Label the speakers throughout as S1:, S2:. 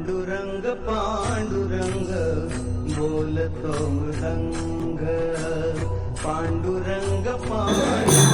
S1: पांडुरंग पांडुरंग बोलतो मृदंग, पांडुरंग पांडुरंग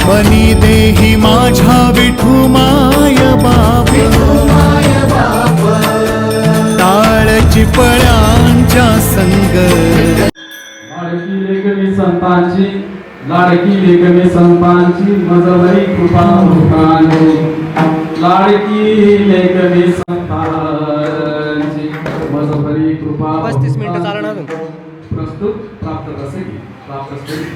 S2: बनी देही माझ्या विठू माय बाप, टाळ चिपळ्यांच्या संग.
S3: लाडकी लेखनी संतांची, लाडकी लेखनी संतांची मजवरी कृपा लोकांची, लाडकी लेखनी संतांची मजवरी कृपा.
S4: 35 मिनिटं चालणार.
S3: प्रस्तुत प्राप्त रसगी प्राप्त स्थिती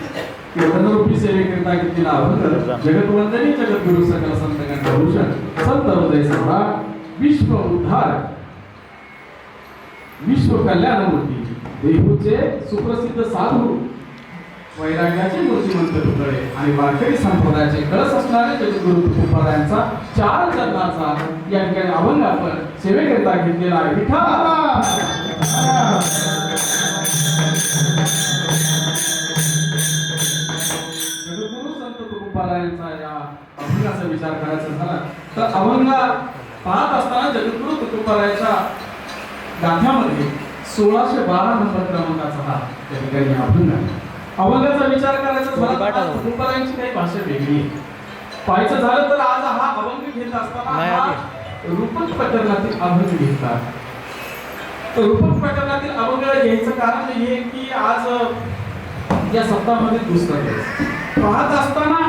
S3: कीर्तनरूपी सेवेकरिता घेतलेला अवतार जगतवंदनी जगद्गुरु सकल संत गणभूषण संत हृदय सम्राट विश्व उद्धारक विश्व कल्याणमूर्ती देहूचे सुप्रसिद्ध साधू वैराग्याचे मूर्तिमंत पुतळे आणि वारकरी संप्रदायाचे कळस असणारे जगद्गुरु तुकोबारायांचा 4 चरणाचा या ठिकाणी अभंग आपण सेवेकरिता घेतलेला आहे. जगद्गुरु संत तुकोबारायांचा या अभंगाचा विचार करायचा झाला तर अभंग पाहत असताना जगद्गुरु तुकोबारायांच्या गाथ्यामध्ये 1612 नंबर क्रमांकाचा हा त्या ठिकाणी अभंग आहे. अभंगाचा विचार करायचा झाला तर तुकोबारायांची काही भाषा वेगळी आहे. पाहायचं झालं तर आज हा अभंग घेत असताना रूपक प्रकरणातील अभंग घेतात. तर रूपक प्रकरणातील अभंग घ्यायचं कारण हे की आज या सप्ताहामध्ये दुसरा दिवस पाहत असताना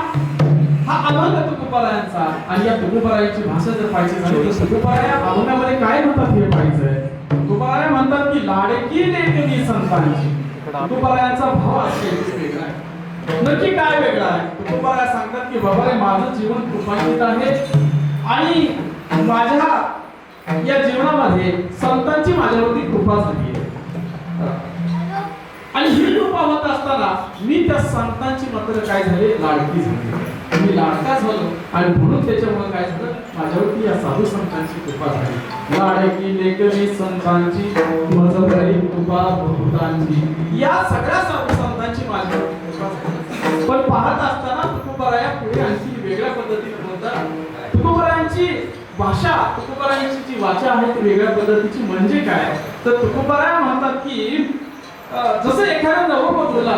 S3: हा अभंग तुकोबारायांचा आणि या तुकोबारायांची भाषा जर पाहिजे झाली तर तुकोबाराया अभंगामध्ये काय म्हणतात हे पाहिजे. तुकोबाराया म्हणतात की लाडकी लेखनी संतांची. तुकोबारायांचा भाव असेल वेगळा आहे. नक्की काय वेगळा आहे. तुकोबाराया सांगतात की बाबा रे माझं जीवन कृपान्वित आहे आणि माझ्या या जीवनामध्ये संतांची माझ्यावरती कृपा झाली आहे आणि ही कृपा होत असताना मी त्या संतांची मात्र काय झाले लाडकी झाली. मी लाडका झालो आणि म्हणून त्याच्यामुळे काय झालं माझ्यावरती या साधू संतांची कृपा झाली. लाडकी लेखनी संतांची मजबरी कृपा भूतांची. या सगळ्या साधू संतांची माझ्यावर कृपा झाली. पण पाहत असताना तुकोबाराया पुढे आणखी वेगळ्या पद्धतीने बोलतात. तुकोबारायांची भाषा तुकोबारायांची जी वाचा आहे ती वेगळ्या पद्धतीची म्हणजे काय तर तुकोबाराया म्हणतात की जसं एखाद्या नववधूला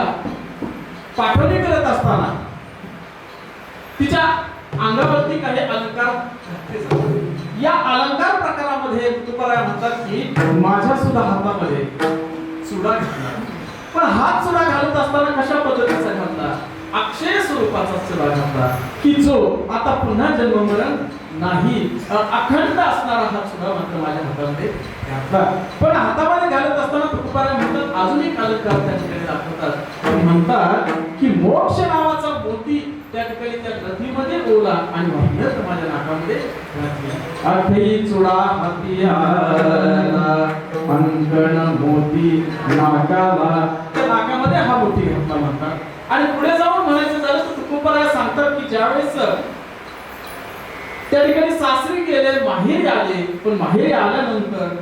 S3: पाठवणी करत असताना तिच्या अंगावरती काही अलंकार या अलंकार प्रकारामध्ये तुकोबाराया म्हणतात की माझ्या सुद्धा हातामध्ये चुडा घातला. पण हात चुडा घालत असताना कशा पद्धतीचा घातला अक्षय स्वरूपाचा चुडा घातला की जो आता पुन्हा जन्ममरण नाही अखंड असणारा हा चुडा मात्र माझ्या हातामध्ये घातला. पण हातामध्ये घालत असताना तुकोबाराया म्हणतात अजून एक अलंकार त्या ठिकाणी दाखवतात आणि म्हणतात की मोक्ष नावाचा मोती त्या ठिकाणी त्या नदीमध्ये ओला आणि वाहिरत माझ्या नाकामध्ये घातली. अठई चुडा हाती आला अंकण मोती नाकाला. त्या नाकामध्ये हा मोती घातला म्हणतात. आणि पुढे जाऊन म्हणायचं झालं तर तुकोबाराया सांगतात की ज्यावेळेस त्या ठिकाणी सासरी गेले माहेरी आले पण माहेरी आल्यानंतर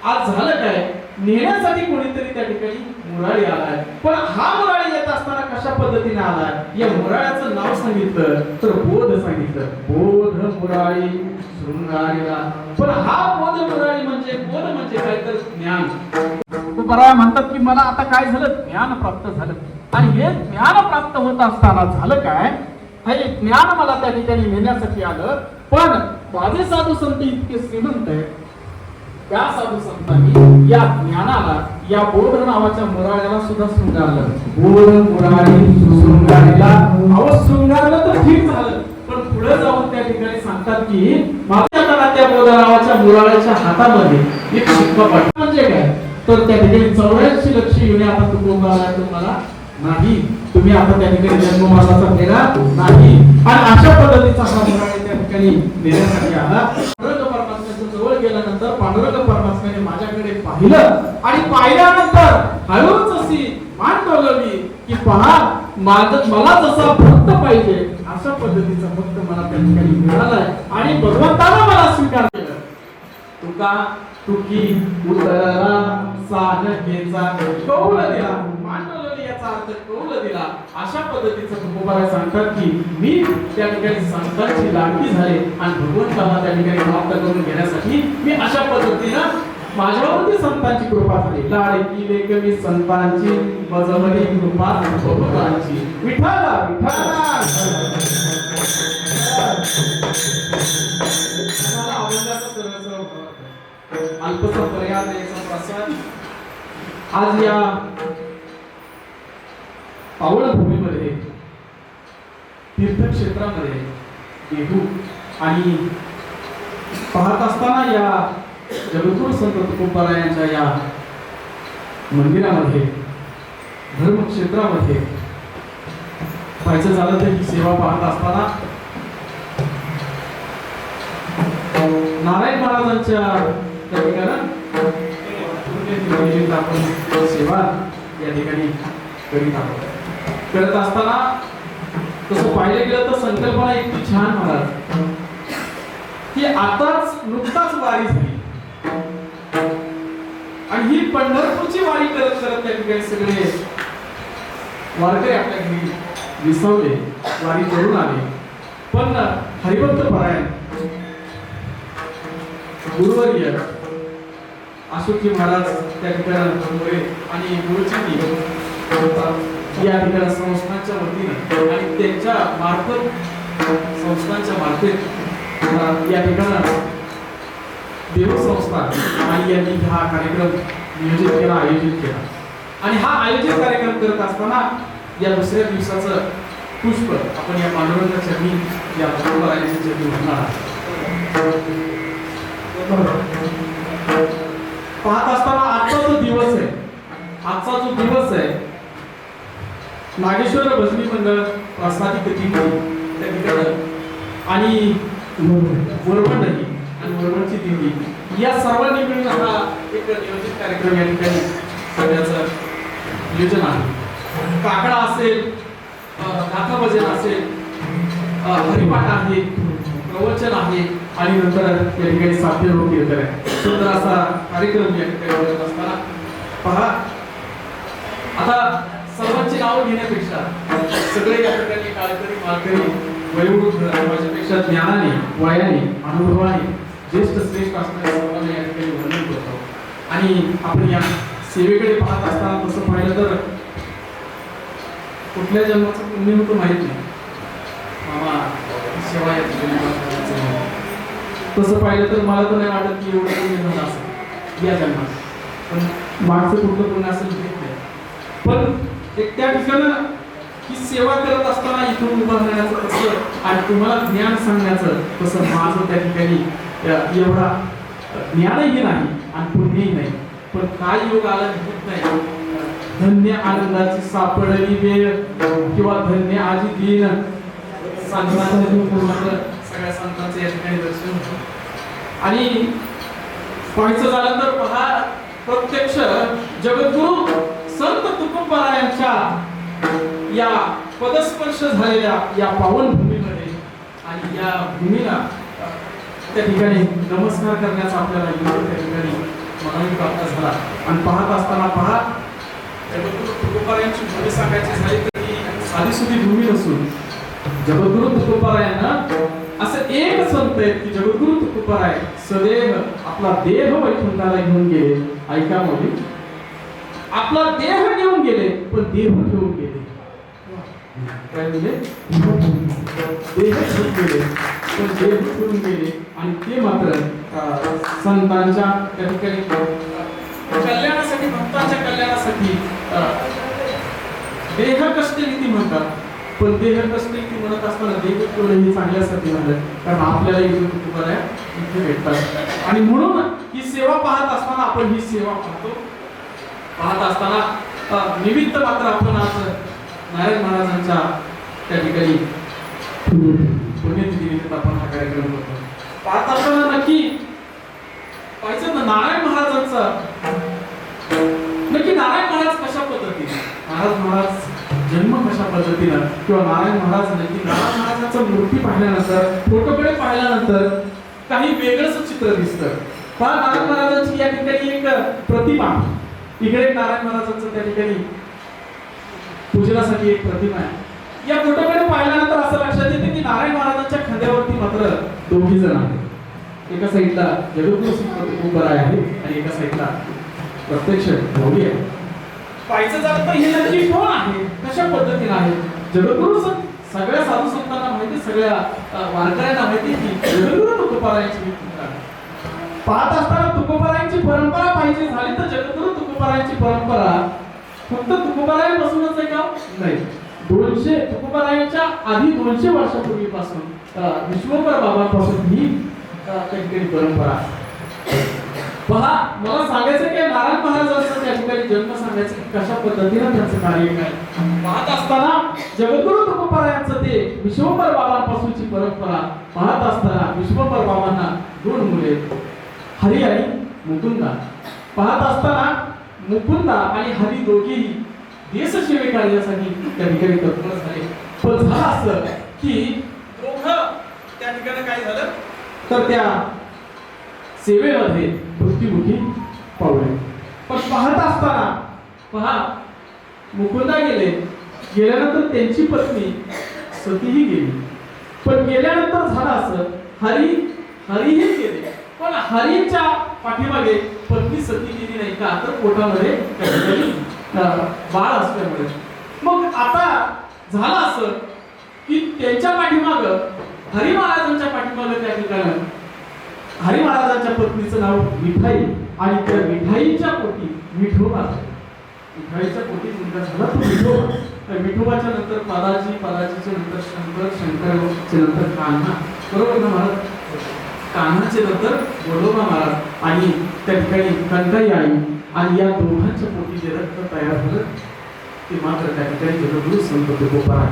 S3: आज झालं काय नेण्यासाठी कोणीतरी त्या ठिकाणी मुरारी आलाय. पण हा मुरारी येत असताना कशा पद्धतीने आलाय या मुराळ्याचं नाव सांगितलं तर बोध सांगितलं. बोध मुरारी शृंगारीला. पण हा बोध मुरारी म्हणजे काय तर ज्ञान. तुकोबाराया म्हणतात की मला आता काय झालं ज्ञान प्राप्त झालं आणि हे ज्ञान प्राप्त होत असताना झालं काय हे ज्ञान मला त्या ठिकाणी नेण्यासाठी आलं. पण माझे साधू संत इतके श्रीमंत आहेत, त्या साधू संतांनी या ज्ञानाला, या बोध नावाच्या मुराळ्याला सुद्धा शृंगारलं. बोध मुराळी शृंगारीला, अहो शृंगारलं तर ठीक झालं, पण पुढे जाऊन त्या ठिकाणी सांगतात की माझ्या त्या बोध नावाच्या मुराळ्याच्या हातामध्ये एक शिक्का पडला. म्हणजे काय तर त्या ठिकाणी 84 लक्ष युने आता तुम्हाला नाही, तुम्ही आता त्या ठिकाणी जन्ममासाचा फेरा नाही. आणि अशा पद्धतीचा हा मुराळे त्या ठिकाणी देण्यासाठी आला. पांडुरंग परमात्म्याच्या जवळ गेल्यानंतर पांडुरंग परमात्म्याने माझ्याकडे पाहिलं आणि पाहिल्यानंतर हळूच अशी मान डोलवली की पहा, मला जसा भक्त पाहिजे अशा पद्धतीचा भक्त मला त्या ठिकाणी मिळालाय. आणि भगवंताला मला स्वीकार केलं. तुका तुकी उतरा साधकेचा कौल दिला, मान डोलवली याचा अर्थ कौल दिला. अशा पद्धतीचं तुकोबाराय सांगतात की मी त्या ठिकाणी संतांची लाडकी झाले आणि भगवंताला त्या ठिकाणी प्राप्त करून घेण्यासाठी मी अशा पद्धतीनं माझ्यावरती संतांची कृपा झाली. लाडकी लेक मी संतांची, बजवली कृपा भगवंतांची. विठ्ठला विठ्ठला. मला अभंगाचा सर्व अल्पसा पर्याय याचा प्रसाद आज या पावनभूमीमध्ये, तीर्थक्षेत्रामध्ये देहू आणि पाहत असताना या जगद्गुरु संत तुकोबारायांच्या या मंदिरामध्ये, धर्मक्षेत्रामध्ये पाहायचं झालं तर ही सेवा पाहत असताना नारायण महाराजांच्या त्या ठिकाणी आपण सेवा या ठिकाणी करीत आहोत. करत असताना तसं पाहिलं गेलं तर संकल्पना इतकी छान महाराज की आताच नुकताच वारी झाली आणि ही पंढरपूरची वारी करत करत त्या ठिकाणी सगळे वारकरी आपल्या घरी विसवले, वारी करून आले. पण हरिभक्त परायण गुरुवर्य अशोकजी महाराज त्या ठिकाणी आणि गुरुजी या ठिकाणी संस्थांच्या वतीने आणि त्यांच्या मार्फत, संस्थांच्या मार्फत या ठिकाणी देव संस्था आणि यांनी हा कार्यक्रम आयोजित केला. आणि हा आयोजित कार्यक्रम करत असताना या दुसऱ्या दिवसाचं पुष्प आपण या पांडुरंगाच्या चरणी, या तुकोबारायांच्या चरणी वाहणार आहोत. पाहत असताना आजचा जो दिवस आहे, आजचा जो दिवस आहे, नागेश्वर भजनी मंडळ प्रसादी कथी त्या ठिकाणी आणि वरवंडही आणि वरवंडची दिंडी या सर्वांनी मिळून हा एक नियोजित कार्यक्रम या ठिकाणी करण्याचं नियोजन आहे. काकडा असेल, गाथा भजन असेल, हरिपाठ आहे, प्रवचन आहे आणि नंतर या ठिकाणी साध्य लोक येत आहे. सुंदर असा कार्यक्रम या ठिकाणी करत असताना पहा, आता सर्वांची नावं घेण्यापेक्षा सगळे या ठिकाणी काळकरी मालकरी वयोवृद्ध माझ्यापेक्षा ज्ञानाने, वयाने, अनुभवाने ज्येष्ठ श्रेष्ठ असणाऱ्या सर्वांना या ठिकाणी वर्णन करतो. आणि आपण या सेवेकडे पाहत असताना तसं पाहिलं तर कुठल्या जन्माचं पुण्य होतं माहित नाही, मामा सेवा या ठिकाणी तसं पाहिलं तर मला तर नाही वाटत की एवढं पुण्य झालं असं या जन्मात. पण माणसं कुठलं पुण्य असेल माहित नाही. पण एक त्या ठिकाणी ही सेवा करत असताना इथून उभं राहण्याचं कसं आणि तुम्हाला ज्ञान सांगण्याचं कसं माझं त्या ठिकाणी एवढा ज्ञानही नाही आणि पुण्यही नाही. पण काय योग आला माहित नाही. धन्य आनंदाची सापडली वेळ किंवा धन्य आजी दिन सगळ्या संतांचं या ठिकाणी दर्शन होतं. आणि पाहायचं झालं तर पहा, प्रत्यक्ष जगद्गुरु संत तुकोबारायांच्या या पदस्पर्श झालेल्या या पावन भूमीमध्ये आणि या भूमीला त्या ठिकाणी नमस्कार करण्याचा आपल्याला योग त्या ठिकाणी मनाने प्राप्त झाला. आणि पाहत असताना पहा, जगद्गुरु तुकोबारायांची भूमी सांगायची झाली तरी साधी सुधी भूमी नसून जगद्गुरु तुकोबारायांना असं एक संत आहेत की जगद्गुरु तुकोबाराय सदैव आपला देह वैकुंठाला घेऊन गेले. ऐका मुली, आपला देह घेऊन गेले पण देह घेऊन गेले. काय म्हणजे देह घेऊन गेले, पण देह करून गेले आणि ते मात्र संतांच्या त्या ठिकाणी कल्याणासाठी, भक्तांच्या कल्याणासाठी देह कष्ट किती म्हणतात, पण देह कष्ट किती म्हणत असताना देह करून हे चांगल्यासाठी झालं, कारण आपल्याला इथे तुकोबाराया इथे भेटतात. आणि म्हणून ही सेवा पाहत असताना आपण ही सेवा पाहत असताना निमित्त मात्र आपण आज नारायण महाराजांच्या त्या ठिकाणी पुण्यतिथी निमित्त आपण हा कार्यक्रम करतो. पाहत असताना नक्की पाहिजे ना नारायण महाराजांचा, नक्की नारायण महाराज कशा पद्धतीने, महाराज जन्म कशा पद्धतीनं, किंवा नारायण महाराज नक्की नारायण महाराजांचा मूर्ती पाहिल्यानंतर, फोटोकडे पाहिल्यानंतर काही वेगळंच चित्र दिसतं. पहा नारायण महाराजांची या ठिकाणी एक प्रतिमा, इकडे नारायण महाराजांचं त्या ठिकाणी पूजनासाठी एक प्रतिमा आहे. या फोटोकडे पाहिल्यानंतर असं लक्षात येते की नारायण महाराजांच्या खांद्यावरती मात्र दोघी जण आहेत. एका साईडला जगद्गुरु तुकोबाराय आहे आणि एका साईडला प्रत्यक्ष भोगी आहे. पाहायचं झालं तर हे नक्की कोण आहे, कशा पद्धतीने आहे. जगद्गुरु सगळ्या साधू संतांना माहिती, सगळ्या वारकऱ्यांना माहिती की जगद्गुरु तुकोबारायांची पाहत असताना तुकोबारायांची परंपरा पाहिजे झाली तर जगद्गुरु तुकोबारायांची परंपरा फक्त तुकोबारायांपासूनच आहे का? नाही. 200 तुकोबारायांच्या आधी 200 वर्षापूर्वीपासून विश्वंभर बाबांपासून ही काही परंपरा. पहा मला सांगायचं की नारायण महाराजांचा त्या ठिकाणी जन्म सांगायचं की कशा पद्धतीने त्यांचं कार्य काय. पाहत असताना जगद्गुरु तुकोबारायांचं ते विश्वंभर बाबांपासूनची परंपरा पाहत असताना विश्वंभर बाबांना 2 मुले हरी आणि मुकुंदा. पाहत असताना मुकुंदा आणि हरी दोघेही देशसेवे कार्यासाठी त्या ठिकाणी तत्पर झाले. पण झालं असं की दोघं त्या ठिकाणी काय झालं तर त्या सेवेमध्ये मृत्युमुखी पावले. पण पाहत असताना पहा मुकुंदा गेल्यानंतर त्यांची पत्नी सतीही गेली. पण गेल्यानंतर झालं असं हरीही गेले, पण हरीच्या पाठीमागे पत्नी सती गेली नाही का, तर पोटामध्ये बाळ असल्यामुळे. मग आता झालं असं की त्यांच्या पाठीमाग हरी महाराजांच्या पाठीमाग त्या ठिकाणी हरी महाराजांच्या पत्नीचं नाव मिठाई आणि त्या मिठाईच्या पोटी विठोबा. मिठाईच्या पोटी मुलगा झाला तो विठोबा. त्या विठोबाच्या नंतर पादाजीच्या नंतर शंकरच्या नंतर कान्हा, बरोबर ना महाराज? कान्हाचे नंतर गोडोबा महाराज आणि त्या ठिकाणी कणकाई आई, आणि या दोघांच्या पोटी जे रक्त तयार झालं ते मात्र त्या ठिकाणी जगद्गुरु संत तुकोबाराय.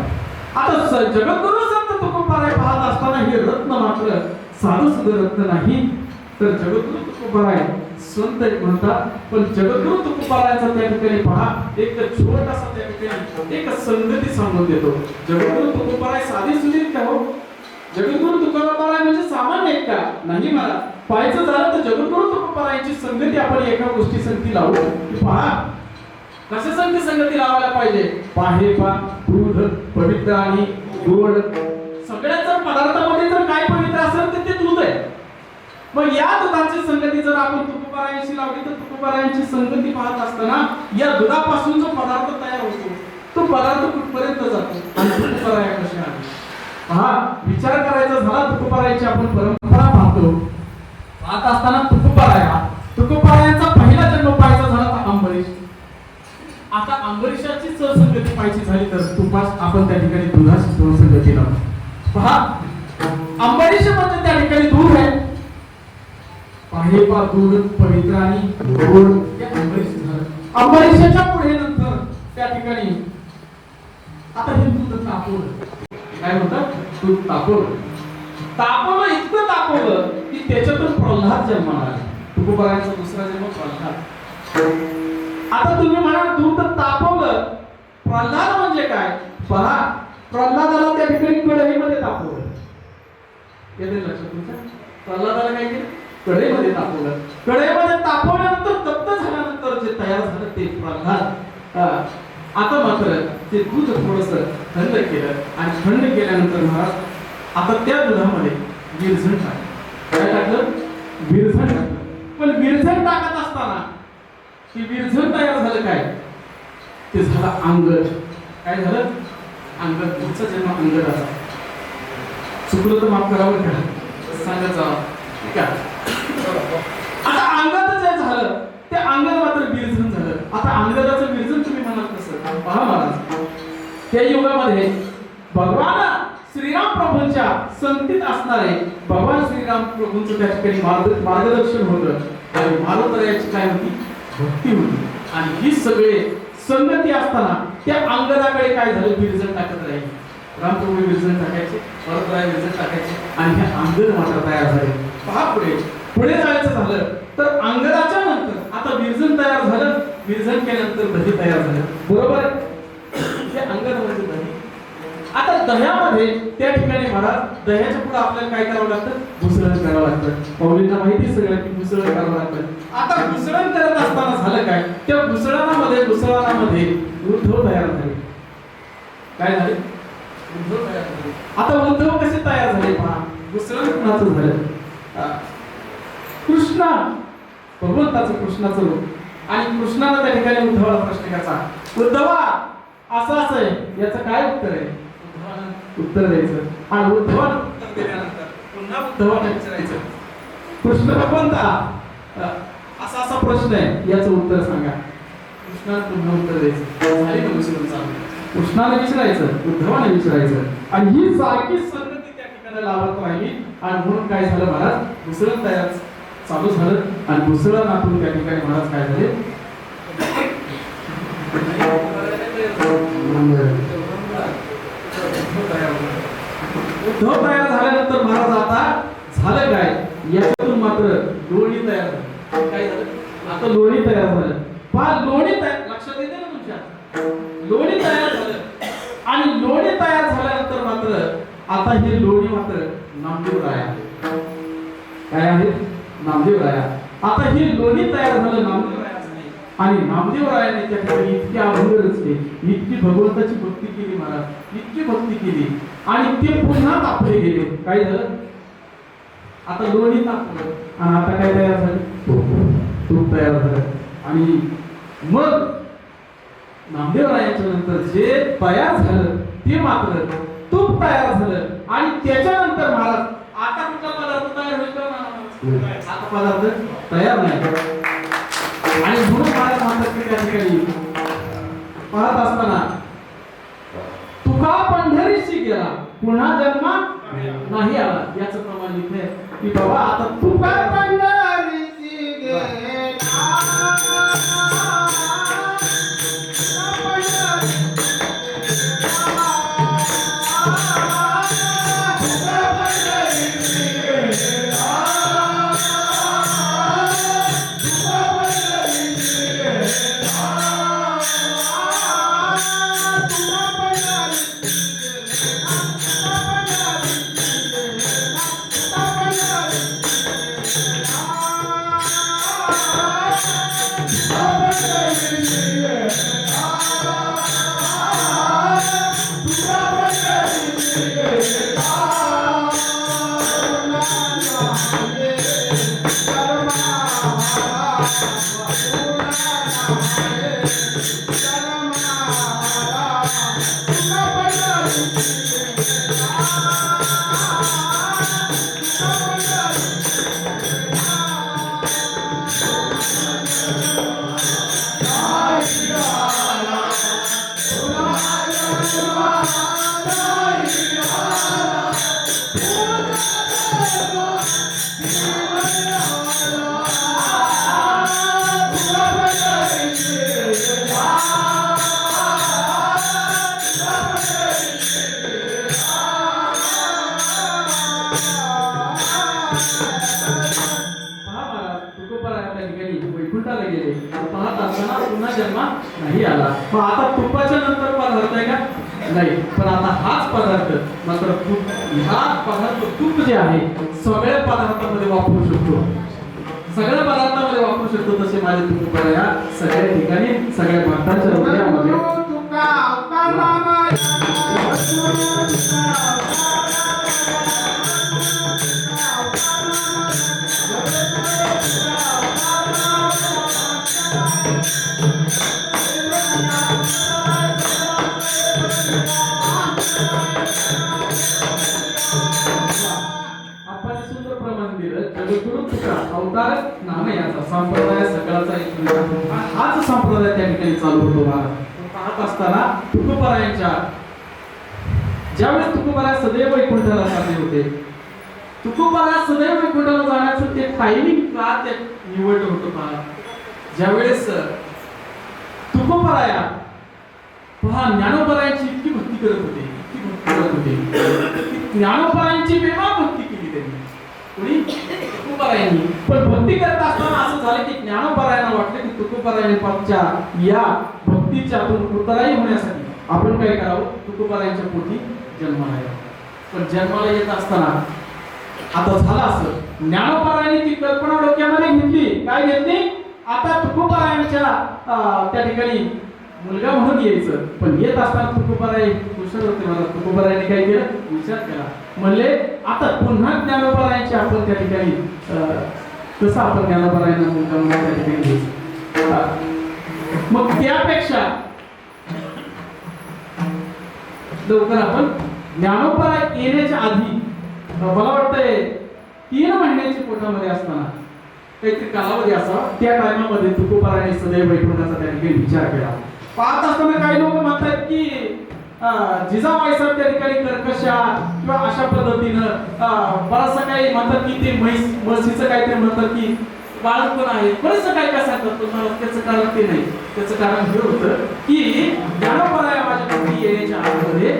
S3: आता जगद्गुरु संत तुकोबाराय पाहत असताना हे रत्न मात्र साधं सुद्धा रत्न नाही, तर जगद्गुरु तुकोबाराय संत म्हणतात. पण जगद्गुरु तुकोबारायचा त्या ठिकाणी पहा एक छोटासा त्या ठिकाणी एक संगती सांगून देतो. जगद्गुरु तुकोबाराय साधी सुधी का हो? जगद्गुरु तुकोबाराय म्हणजे सामान्य एक का नाही. मला पाहायचं झालं तर जगद्गुरु तुकोबारायांची संगती आपण एका गोष्टी संगती लावू की पहा कशा संगती लावायला पाहिजे. पाहेपा दूध पवित्र आणि गोड, सगळ्याच जर पदार्थामध्ये जर काय पवित्र असेल तर ते दूध आहे. मग या दुधाची संगती जर आपण तुकोबारायांशी लावली तर तुकोबारायांची संगती पाहत असताना या दुधापासून जो पदार्थ तयार होतो तो पदार्थ कुठपर्यंत जातो आणि तुकोबाराया कशा आहे. पहा विचार करायचा झाला तुकोबारायांची आपण परंपरा पाहतो. पाहत असताना तुकोबारायांचा पहिला जन्म पाहायचा झाला तर अंबरीश. आता अंबरीशाची संगती पाहायची झाली तर तुपास आपण त्या ठिकाणी दुधाची संगती लावतो. पहा अंबरीश म्हणजे त्या ठिकाणी दूध आहे. पाहेपा दूध पवित्र आणि गोड हे अंबरीश झालं. अंबरीशाच्या पुढे नंतर त्या ठिकाणी आता हे दूध तापवलं. काय म्हणतात? दूध तापवलं इतकं तापवलं की त्याच्यातून प्रल्हाद जन्माला आला. तुकोबारायांचा दुसरा जन्म प्रल्हाद. आता तुम्ही म्हणा दूध तापवलं, प्रल्हाद म्हणजे काय? पहा प्रल्हादाला त्या ठिकाणी कढईमध्ये तापवलं. येते लक्षात तुमच्या? प्रल्हादाला काय केलं? कढईमध्ये तापवलं. कढईमध्ये तापवल्यानंतर तप्त झाल्यानंतर जे तयार झालं ते प्रल्हाद. आता मात्र ते दूध थोडस थंड केलं आणि थंड केल्यानंतर महाराज आता त्या दुधामध्ये विरझण टाकलं. काय टाकलं? विरझण टाकलं. पण विरझण टाकत असताना ती विरझण तयार झालं काय? ते झालं अंगद. काय झालं? अंगद. पुढचा जन्म अंगदाचा. चुकलं तर माफ करावं का सांगत जावं ठीक आहे. आता अंगदाचं जे झालं ते अंगद मात्र विरजन झालं. आता अंगदाचं विरजन तुम्ही म्हणाल कसं पहा महाराज, त्या युगामध्ये भगवान श्रीराम प्रभूंच्या संगतीत असणारे भगवान श्रीराम प्रभूंचं त्या ठिकाणी मार्गदर्शन होतं आणि मारुतरायाची काय होती भक्ती होती. आणि ही सगळे संगती असताना त्या अंगदाकडे काय झालं विरजन टाकत राहील. रामप्रभू विरजन टाकायचे, मारुतराय विरजन टाकायचे आणि हे अंगद मात्र तयार झाले. पहा पुढे जायचं झालं तर अंगदाच्या नंतर आता विरजन तयार झालं. विरजन केल्यानंतर दही तयार झालं. बरोबर हे अंगद म्हणजे दही. आता दह्यामध्ये त्या ठिकाणी महाराज दह्याच्या पुढे आपल्याला काय करावं लागतं घुसळण करावं लागतं. पाहुलींना माहिती सगळं की घुसळण करावं लागतं. आता घुसळण करत असताना झालं काय त्या घुसळणामध्ये उद्धव तयार झाले. काय झाले उद्धव तयार झाले. आता उद्धव कसे तयार झाले पहा. घुसळण कुणाचं झालं कृष्णा भगवंताचं कृष्णाचं रूप. आणि कृष्णाला त्या ठिकाणी उद्धवाला प्रश्न करायचा उद्धवा असं आहे याचं काय उत्तर आहे. उत्तर द्यायचं आणि उद्धवाला उत्तर दिल्यानंतर पुन्हा उद्धवाला विचारायचं कृष्ण भगवंता असा असा प्रश्न आहे याचं उत्तर सांगा. कृष्णाला पुन्हा उत्तर द्यायचं. झाली का दुसरं चालू. कृष्णाला विचारायचं उद्धवाला विचारायचं आणि ही सारखी संगती त्या ठिकाणी लावत राहिली. आणि म्हणून काय झालं महाराज दुसरं तयार चालू झालं आणि दुसरं नातून त्या ठिकाणी महाराज काय झाले उद्धव तयार झाल्यानंतर महाराज आता झालं काय याच्यातून मात्र लोणी तयार झालं. काय झालं आता लोणी तयार झालं. पहा लोणी तयार लक्षात येते ना तुमच्या. लोणी तयार झालं आणि लोणी तयार झाल्यानंतर मात्र आता ही लोणी मात्र नामदेव राया काय आहे नामदेव राया. आता ही लोणी तयार झालं नामदेव राया आणि नामदेव रायाने त्या ठिकाणी इतके अभंग रचले, इतकी भगवंताची भक्ती केली महाराज, इतकी भक्ती केली आणि ते पुन्हा तापले गेले. काय झालं आता लोणी तापलं आणि आता काय तयार झालं तूप तयार झालं. आणि मग नामदेव रायाच्या नंतर जे तयार झालं ते मात्र तूप तयार झालं. आणि त्याच्यानंतर महाराज आता कुठला पदार्थ तयार होईल का आता पदार्थ तयार नाही. आणि म्हणून महाराज म्हणतात की त्या ठिकाणी पाहत असताना तुका पंढरीशी गेला पुन्हा जन्म नाही आला. याचं प्रमाण इथे की बाबा आता तुका पंढरीशी गेला वैकुंठाला गेले पाहत असताना पुन्हा जन्म नाही आला. मग आता तुपाच्या नंतर पदार्थ आहे का नाही, पण आता हाच पदार्थ मात्र तूप हा पदार्थ तूप जे आहे सगळ्या पदार्थामध्ये वापरू शकतो, सगळ्या पदार्थामध्ये वापरू शकतो. तसे माझे तुप या सगळ्या ठिकाणी सगळ्या भक्तांच्या हृदयामध्ये जगद्गुरु तुका अवतार नाम याचा संप्रदाय सगळ्याचा एक मिळतो. हाच संप्रदाय त्या ठिकाणी चालू होतो. महाराज पाहत असताना तुकोबारायांच्या ज्यावेळेस तुकोबाराय सदैव वैकुंठाला चालले होते, तुकोबाराय सदैव वैकुंठाला जाण्याचं ते टायमिंग का ते निवडलं होतं पहा. ज्यावेळेस तुकोबाराया पहा ज्ञानोबारायांची इतकी भक्ती करत होते, इतकी भक्ती करत होते, ज्ञानोबारायांची बेमार भक्ती केली त्यांनी. कोणी? तुकोबारायांनी. पण भक्ती करत असताना असं झालं की ज्ञानोबारायांना वाटलं की तुकोबारायांच्या या भक्तीच्यातून उतराई होण्यासाठी आपण काय करावं, तुकोबारायांच्या पोटी जन्माला यावं. पण जन्माला येत असताना आता झालं असं, ज्ञानोबारायांनी ती कल्पना डोक्यामध्ये घेतली. काय घेतली? आता तुकोबारायांच्या त्या ठिकाणी मुलगा म्हणून यायचं. पण येत असताना तुकोबाराय कुशल होते. मला तुकोबारायांनी काय केलं, विचार केला. म्हणले आता पुन्हा ज्ञानोबारायांची आपण त्या ठिकाणी कसं आपण ज्ञानोबारायांना मुलगा म्हणून त्या ठिकाणी घ्यायचं. मग त्यापेक्षा लवकर आपण ज्ञानोबाराय येण्याच्या आधी मला वाटतंय 3 महिन्याच्या पोटामध्ये असताना काहीतरी कालावधी असावा, त्या टायमामध्ये तुकोबारायांनी सदैव वैकुंठाचा त्या ठिकाणी विचार केला. पाहत असताना काही लोक म्हणतात की जिजाबाई साहेब त्या ठिकाणी कर्कशा किंवा अशा पद्धतीनं बराचसा काही म्हणतात की ते म्हशीचं काहीतरी म्हणतात की बाळपण आहे, बरंच काय काय सांगतात. पण मला त्याचं कारण ते नाही. त्याचं कारण हे होतं की ज्ञानोबाराय माझ्या येण्याच्या आतमध्ये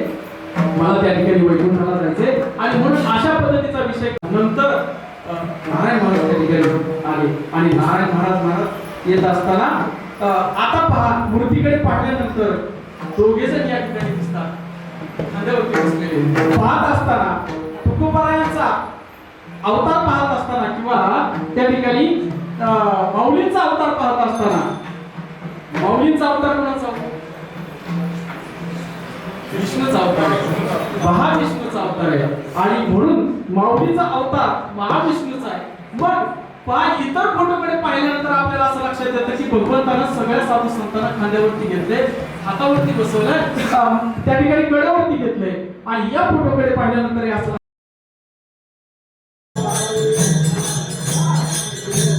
S3: मला त्या ठिकाणी वैकुंठाला जायचे आणि म्हणून अशा पद्धतीचा विषय नंतर नारायण महाराज त्या ठिकाणी आले. आणि नारायण महाराज येत असताना आता पहा मूर्तीकडे पाहिल्यानंतर दोघे जण या ठिकाणी दिसतात, खांद्यावरती बसलेले. पाहत असताना तुकोबारायांचा अवतार पाहत असताना किंवा त्या ठिकाणी माऊलींचा अवतार पाहत असताना, माऊलींचा अवतार कोणाचा? विष्णूचा अवतार, महाविष्णूचा अवतार आहे. आणि म्हणून माऊलीचा अवतार महाविष्णूचा आहे. मग इतर फोटोकडे पाहिल्यानंतर आपल्याला असं लक्षात येतं की भगवंतानं सगळ्या साधू संतांना खांद्यावरती घेतले, हातावरती बसवलंय, त्या ठिकाणी गळ्यावरती घेतलंय. आणि या फोटोकडे पाहिल्यानंतर हे असं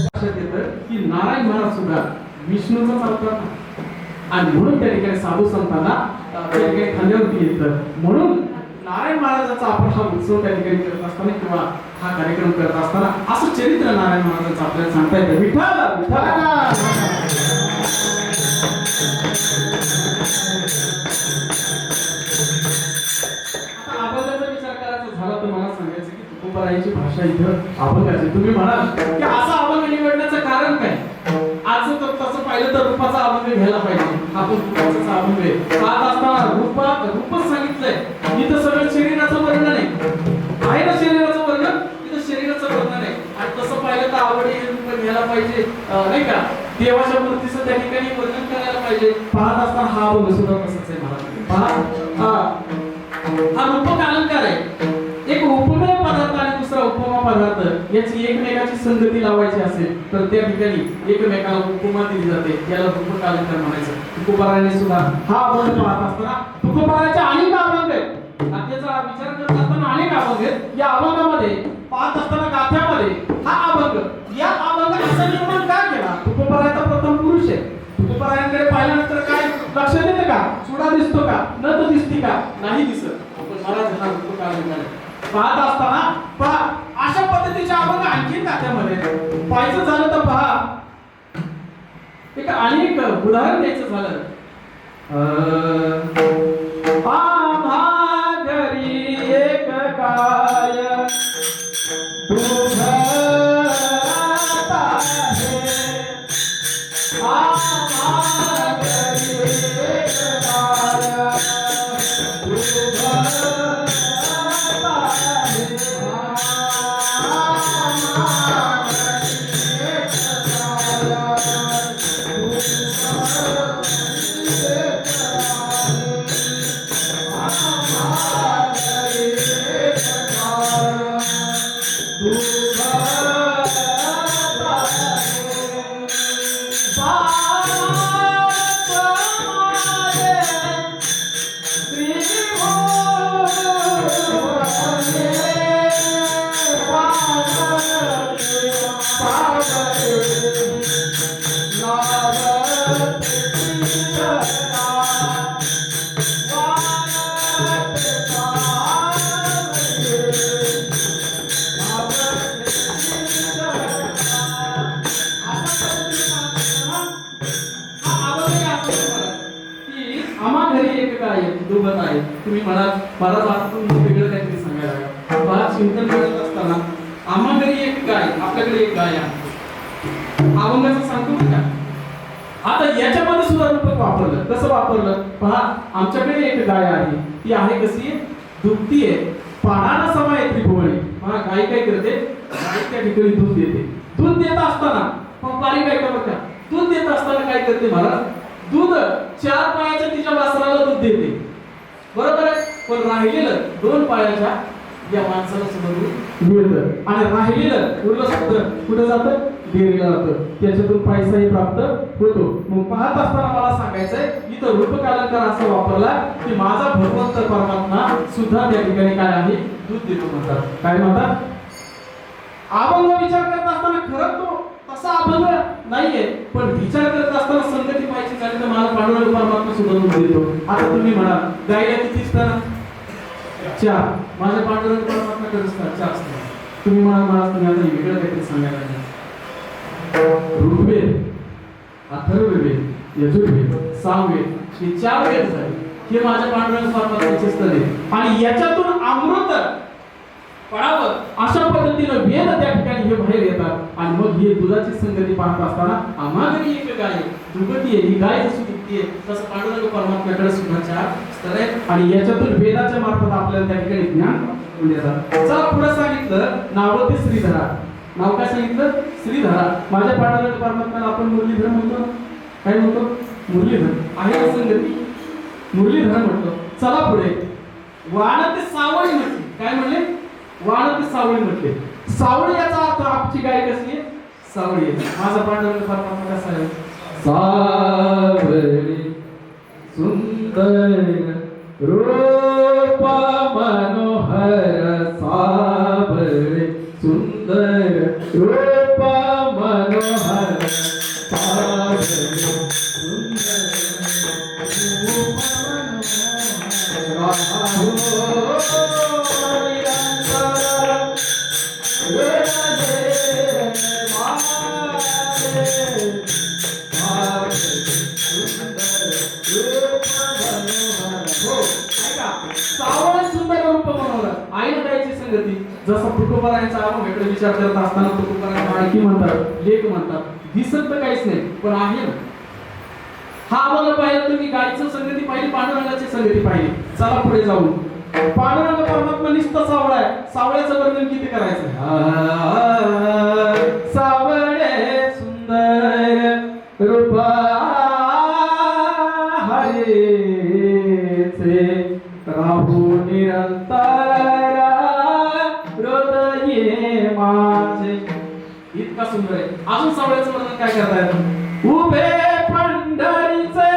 S3: लक्षात येतं की नारायण महाराज सुद्धा विष्णूचाच अवतार. आणि म्हणून त्या ठिकाणी साधू संतांना त्या ठिकाणी खांद्यावरती घेतलं. म्हणून नारायण महाराजांचा आपण हा उत्सव त्या ठिकाणी करत असताना किंवा हा कार्यक्रम करत असताना असं चरित्र नारायण महाराजांचं आपल्याला सांगता येतं. विठ्ठल विठ्ठल. अभंगाचा विचार करायचा झाला तर मला सांगायचं की तुकोबारायांची भाषा इथं अभंगाची. तुम्ही म्हणाल की असा अभंग निवडण्याचं कारण काय? आज तर तसं पाहिलं तर रूपाचा अभंग घ्यायला पाहिजे. आपण रूपाचा अभंग आहे पाहत असताना रूपच सांगितलंय. इथं सगळं शरीराचं वर्णन आहे ना, शरीराचं वर्णन, इथं शरीराचं वर्णन आहे. आणि तसं पाहिलं तर आवडी रूप घ्यायला पाहिजे नाही का, देवाच्या मूर्तीचं त्या ठिकाणी वर्णन करायला पाहिजे. पाहत असताना हा अभंग सुद्धा तसंच आहे. मला हा रूपक अलंकार आहे. एक उपमेय पदार्थ आणि दुसरा उपमा पदार्थ याची एकमेकाची संगती लावायची असेल तर त्या ठिकाणी एकमेकाला उपमा दिली जाते, याला रूपक अलंकार म्हणायचं. तुकोबारायांनी सुद्धा हा अभंग पाहत असताना तुकोबारायांचे अनेक अभंग आहेत. गाथेचा विचार करत असताना अनेक अभंग आहेत. या अभंगामध्ये पाहत असताना गाथ्यामध्ये हा अभंग, या अभंग असा निर्माण का केला? तुकोबारायांचा प्रथम पुरुष आहे. तुकोबारायांकडे पाहिल्यानंतर काय लक्षात येतं का? चुडा दिसतो का? नथ दिसते का? नाही दिसत. पण मला हा रूपक अलंकार आहे. पाहत असताना पहा अशा पद्धतीचे अभंग आणखी गाथ्यामध्ये पाहायचं झालं तर पहा एक अनेक उदाहरण द्यायचं झालं. आम्हा घरी एक काय तुझं आहे, आम्हा घरी एक काय तुझं
S1: Ooh.
S3: मला वाटतं वेगळं काहीतरी सांगायला लागलं. मला चिंतन करत असताना आम्हा घरी एक गाय, आपल्याकडे एक गाय आहे. अभंगाचं सांगतो बरं का. आता याच्यामध्ये सुद्धा रूपक वापरलं. कसं वापरलं पहा. आमच्याकडे एक गाय आहे. ती आहे कशी, दुभती आहे, पाडाला समय त्रिभुवनी. पहा गाय काय करते, गाय त्या ठिकाणी दूध देते. दूध देत असताना पाणी काय करत, दूध देत असताना काय करते महाराज, दूध 4 पायाच्या तिच्या वासराला दूध देते, बरोबर आहे. पण राहिलेलं 2 पायाच्या या माणसाला सुद्धा दूध मिळतं. आणि राहिलेलं उरलं सुद्धा कुठे जातं, डेअरीला जातं. त्याच्यातून पैसाही प्राप्त होतो. मग पाहत असताना मला सांगायचंय, इथं रूपक अलंकार असा वापरला की माझा भगवंत परमात्मा सुद्धा त्या ठिकाणी काय आहे, दूध देतो म्हणतात. काय म्हणतात, अभंग विचार करत असताना खरं तो तसा अभंग नाहीये, पण विचार करत असताना संगती पाहिजे झाली तर मला पांडुरंग परमात्मा सुद्धा दूध देतो. आता तुम्ही म्हणा गायला किती असतात, 4. माझ्या पांडुरंग परमात्मा कडे असतात 4 असतात. तुम्ही म्हणा मला तुम्ही आता वेगळं काहीतरी सांगायला लागले. ऋग्वेद, अथर्ववेद, यजुर्वेद, सामवेद हे 4 वेद झाले. हे माझ्या पांडुरंग परमात्म्याचे स्थळ आहे. आणि याच्यातून अमृत पडावं अशा पद्धतीनं वेद त्या ठिकाणी हे बाहेर येतात. आणि मग ही दुधाची संगती पाहत असताना आम्हा घरी एक गाय दुभती आहे. ही गाय जशी दुभती आहे तसं पांडुरंग परमात्म्याकडे सुद्धा 4 स्तर आहेत. आणि याच्यातून वेदाच्या मार्फत आपल्याला त्या ठिकाणी ज्ञान मिळून येतात. चला पुढे सांगितलं नाव ते श्रीधरा. नाव काय सांगितलं, श्रीधरा. माझ्या पांडुरंग परमात्म्याला आपण मुरलीधर म्हणतो. काय म्हणतो, मुरलीधर आहे ना संगती, मुरलीधर म्हणतो. चला पुढे वाण ते सावळी म्हटली. काय म्हणले, वाण ते सावळी म्हटले. सावळी याचा अर्थ आपची गाय कशी आहे, सावळी आहे. माझा पांडुरंग परमात्मा कसा आहे, सावळी सुंदर रूप मनोहर, सावळी सुंदर रूप मनोहर, सावळी सुंदर रूप मनोहर. जसं तुकोबारायांचा आपण वेगळे विचार करत असताना तुकोबारांना आणखी म्हणतात, लेख म्हणतात. दिसत तर काहीच नाही पण आहे ना. हा अभंग पाहिलं तुम्ही, गायचं संगती पाहिली, पांडुरंगाची संगती पाहिली. चला पुढे जाऊन पांडुरंग परमात्मा निस्ता सावळा आहे. सावळ्याचं वर्णन किती करायचं, सावळे सुंदर रूप हरेचे, राहू निरंतर हृदये माझे. इतका सुंदर आहे. अजून सावळ्याचं वर्णन काय करतायत, उभे पंढरीचे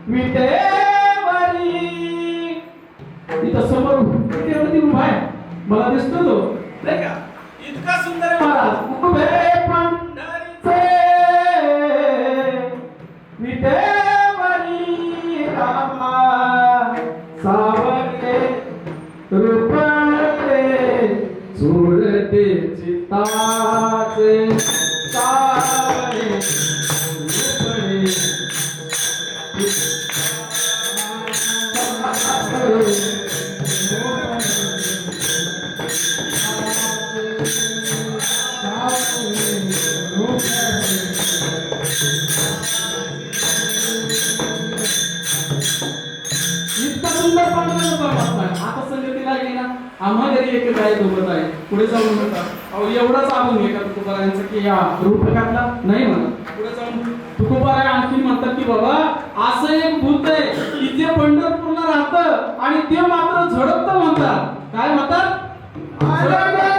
S3: विटेवरी. इथं समोर विटेवरती उभा आहे, मला दिसतो तो नाही का, इतका सुंदर आहे महाराज. उभे पंढरीचे विटेवरी रामा, सावळे रूपले सोडते चित्ताचे, सावळे रूपले इतका सुंदर पांडुरंग परमात्मा. आता संगतीला गेला आम्हा घरी एक गाय सोबत आहे. पुढे जाऊन म्हणतात अहो एवढाच अभंग आहे का तुकोबारायांचा की या रूपकातला नाही म्हणत. पुढे जाऊन तुकोबाराय आणखी म्हणतात की बाबा असं एक भूत आहे की जे पंढरपूरला राहतं आणि ते मात्र झडपतं म्हणतात. काय म्हणतात, वाटे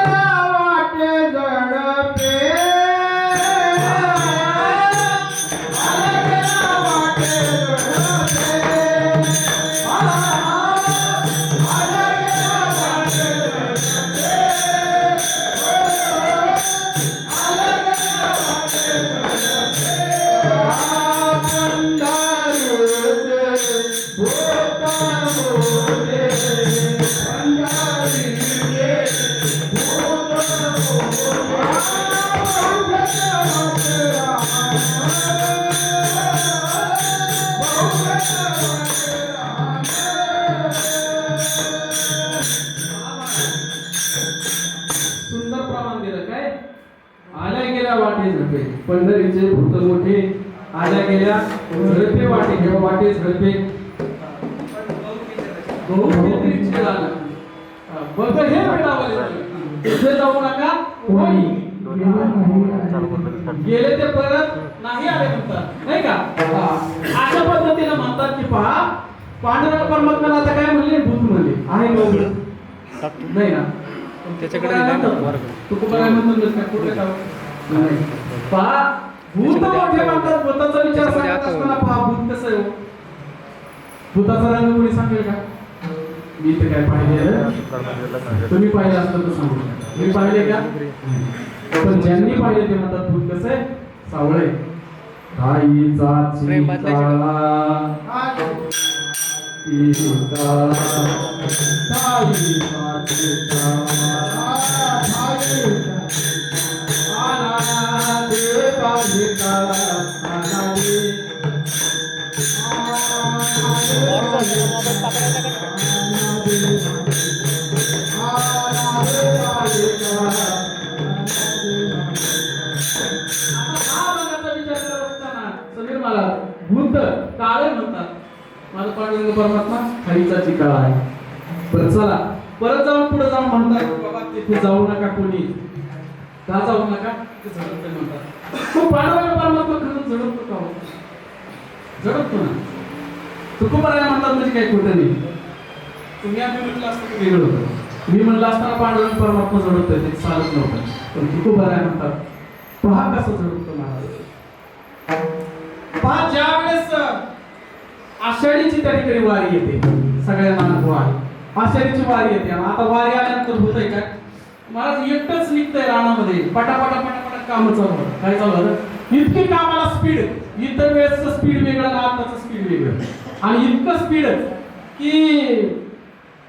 S3: झडपे सुंदर प्रमाण दिलं काय आल्या गेल्या वाटे झडपे पंढरीचे भूत मोठे आल्या गेल्या झडपे वाटे किंवा वाटे झडपे बहुपित्रीचे झालं बघ हे बेटावले तिथे जाऊ नका होई गेले ते परत नाही आले म्हणतात नाही का अशा पद्धतीने म्हणतात की पहा पांडुरंग परमात्म्याला आता काय म्हणले भूत म्हणले आहे नव्हतं नाही ना तू काय म्हणतो का कुठे जाऊ पहा भूत मोठे म्हणतात भूताचा विचार सांगत असताना पहा भूत कसं आहे भूताचा रंग कोणी सांगेल का मी तर काय पाहिले तुम्ही पाहिलं असतं तर सांगू मी पाहिले का पण ज्यांनी पाहिले ते म्हणतात भूत कसं आहे सावळे ताईचा चिंताळा भूत काळे म्हणतात माझा पांडुरंग परमात्मा खालीचा चिकाळा आहे बरं चला परत जाऊन पुढे जाऊन म्हणतात बाबा तिथे जाऊ नका कोणी का जाऊ नका ते झडपते म्हणतात तो पांडुरंग परमात्मा खरंच झडपतो का झडपतो ना तुकोबाराया म्हणतात म्हणजे काही खोटं नाही तुम्ही आम्ही म्हटलं असतं की वेगळं होतं मी म्हणलं असताना पांडुरंग परमात्मा झडपतोय ते चालत नव्हतं पण तुकोबाराया म्हणतात पहा कसं झडपतो महाराज पहा ज्या वेळेस आषाढीची त्या ठिकाणी वारी येते सगळ्यांना अनुभव आहे आषाढीची वारी येते आता वारी आल्यानंतर होतंय काय महाराज एकटंच निघतंय रानामध्ये पटापटा पटापटा काम चालू होतं काय चालू होतं इतकी कामाला स्पीड इतर वेळेसचं स्पीड वेगळं आणि आताचं स्पीड वेगळं आणि इतकं स्पीड की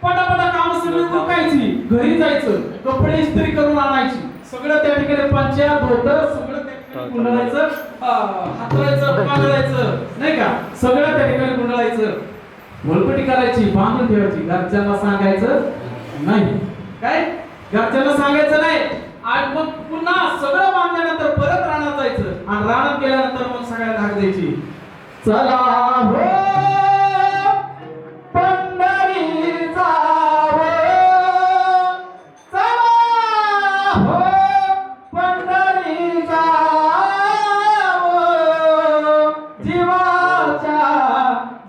S3: पटापटा काम सगळी उरकायची घरी जायचं कपडे इस्त्री करून आणायची सगळं त्या ठिकाणी पंचा धोतर सगळं गुंडाळायचं हातरायचं पांघरायचं नाही का सगळं त्या ठिकाणी गुंडाळायचं वळपटी करायची बांधून ठेवायची घरच्यांना सांगायचं नाही काय घरच्यांना सांगायचं नाही आणि मग पुन्हा सगळं बांधल्यानंतर परत रानात जायचं आणि रानात गेल्यानंतर मग सगळ्या धाक द्यायची चला हो पंढरी जावं चला हो पंढरी जावं जीवाच्या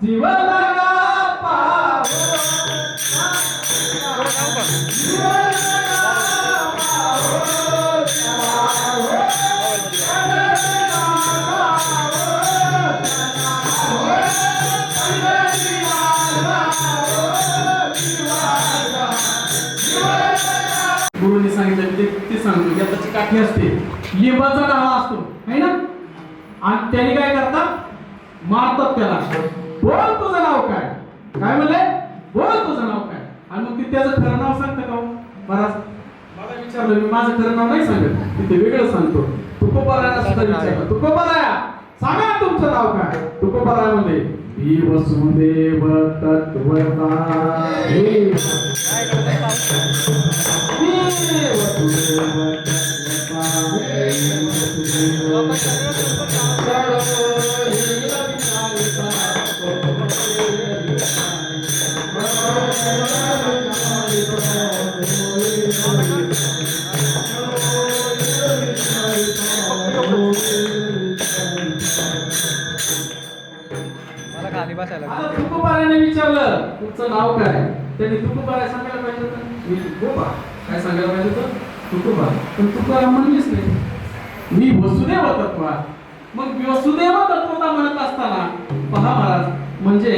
S3: जीवनाला पावं गुरुनी सांगितलं ते सांगतो की त्याची काठी असते लिंबाचा डाळा असतो है ना आणि त्याने काय करतात मारतात त्याला बोल तुझं नाव काय काय म्हणले बोल तुझं नाव काय आणि मग ते त्याचं खरं नाव सांगतं का बराच मला विचारलं मी माझं खरं नाव नाही सांगत तिथे वेगळं सांगतो तुकोबारायाला सुद्धा विचारलं तुकोबाराया सांगा तुमचं नाव काय तुकोबाराया म्हणले ही वसुदेव तत्वता आता तुकोबारायाने विचारलं तुमचं नाव काय त्यांनी तुकोबाराया सांगायला पाहिजे होतं मी तुकोबा काय सांगायला पाहिजे होतं तुकोबा पण तुकाराम म्हणलीच नाही मी वसुदेव तत्व मग वसुदेव तत्वता म्हणत असताना पहा महाराज म्हणजे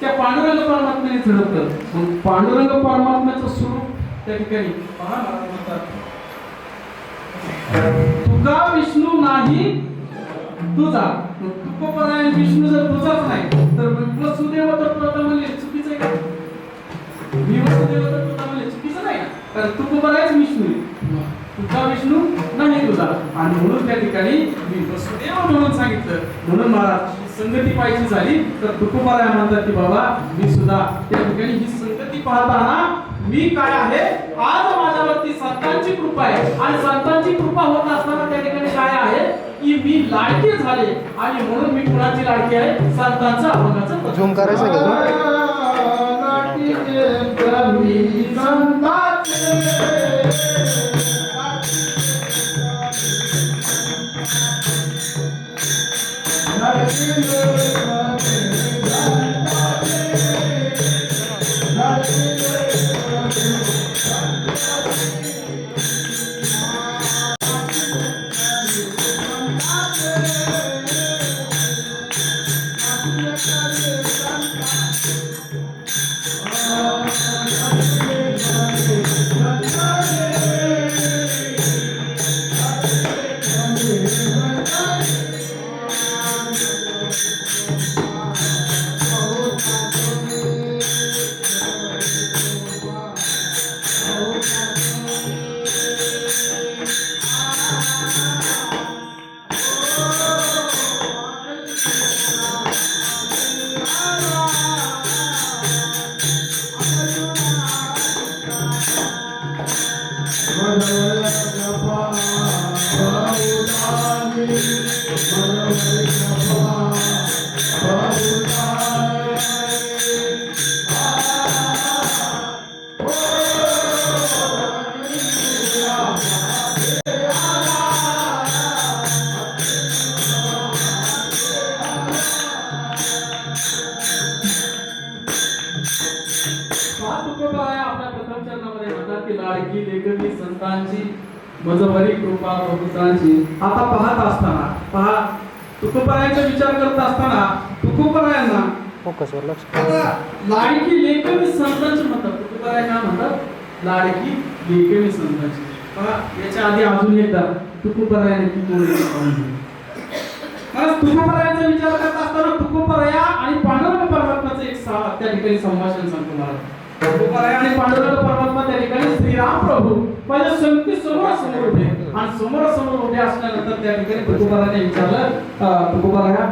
S3: त्या पांडुरंग परमात्म्याने झडपलं मग पांडुरंग परमात्म्याचं स्वरूप त्या ठिकाणी पहा महाराज म्हणतात तुका विष्णू नाही तुझा तुकोबाराया विष्णू जर तुझाच नाही तर वसुदेव तत्वता म्हणले चुकीचं आहे का मी वसुदेव तत्वता म्हणले चुकीचं नाही कारण तुकोबारायाच विष्णू आहे तुझा विष्णू नाही तुझा आणि म्हणून त्या ठिकाणी मी वसुदेव म्हणून सांगितलं म्हणून महाराज संगती पाहिजे झाली तर तुकोबाराया म्हणतात की बाबा मी सुद्धा त्या ठिकाणी ही संगती पाहताना मी काय आहे आज माझ्यावरती संतांची कृपा आहे आणि संतांची कृपा होत असताना त्या ठिकाणी काय आहे की मी लाडकी झाले आणि म्हणून मी कुणाची लाडकी आहे संतांचा अभंगाचं
S4: झूम करायचं का
S3: आपल्या प्रथम चरणामध्ये म्हणतात की लाडकी लेखनी संतांची मजबरी कृपा प्रभुतांची. आता पाहत असताना पहा तुकोबारायांचा विचार करत असताना तुकोबारायांना
S4: फोकसवर लक्ष
S3: लाडकी लेखनी संतांची म्हणतात. तुकोबाराय काय म्हणतात लाडकी लेखनी संतांची. पहा याच्या आधी अजून एकदा तुकोबारायाने की तुकोबारायांचा विचार करत असताना तुकोबाराया आणि पांडुरंग परमात्म्याचं एक त्या ठिकाणी संभाषण सांगतो मला. तुकोबाराया आणि पांडुरंग परमात्मा त्या ठिकाणी श्रीराम प्रभू माझ्या संगती समोर समोर उभे आणि समोर समोर उभे असल्यानंतर त्या ठिकाणी तुकोबाराने विचारलं तुकोबाराया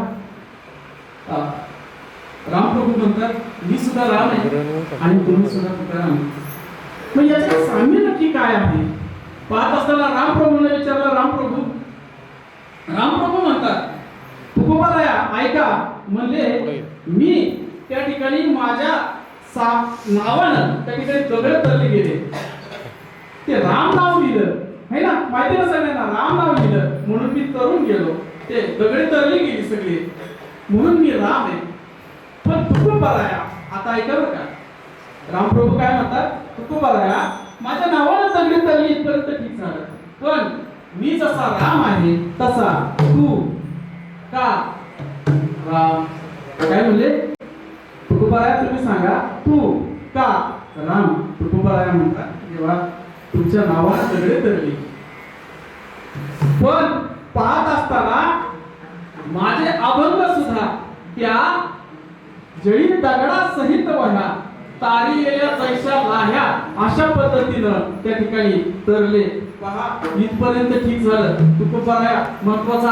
S3: राम प्रभू म्हणतात मी सुद्धा राम आहे आणि तुम्ही सुद्धा तुकाराम. मग याचं साम्य नक्की काय आहे पाहत असताना राम प्रभूने विचारलं. राम प्रभू म्हणतात तुकोबाराया ऐका म्हणले मी त्या ठिकाणी माझ्या नावानं त्या ठिकाणी दगड तरले गेले. ते राम नाव लिहिलं है ना माहिती ना सगळ्यांना राम नाव लिहिलं म्हणून मी तरुण गेलो. ते दगडे तरली गेली सगळी म्हणून मी राम आहे. पण तुकोबाराया आता ऐका बरं का रामप्रभू काय म्हणतात तुकोबाराया माझ्या नावानं दगडे तरली इथपर्यंत ठीक झालं. पण मी जसा राम आहे तसा तू का राम काय म्हणले तुकोबाराया तुम्ही सांगा तू का राम. तुकोबाराया म्हणतात जेव्हा तुमच्या नावानं दगडे तरली पण पाहत असताना माझे अभंग सुद्धा त्या जळी दगडा सहित वह्या तारिलेल्या जैशा लाह्या अशा पद्धतीनं त्या ठिकाणी तरले. पहा इथपर्यंत ठीक झालं. तुकोबाराया महत्वाचं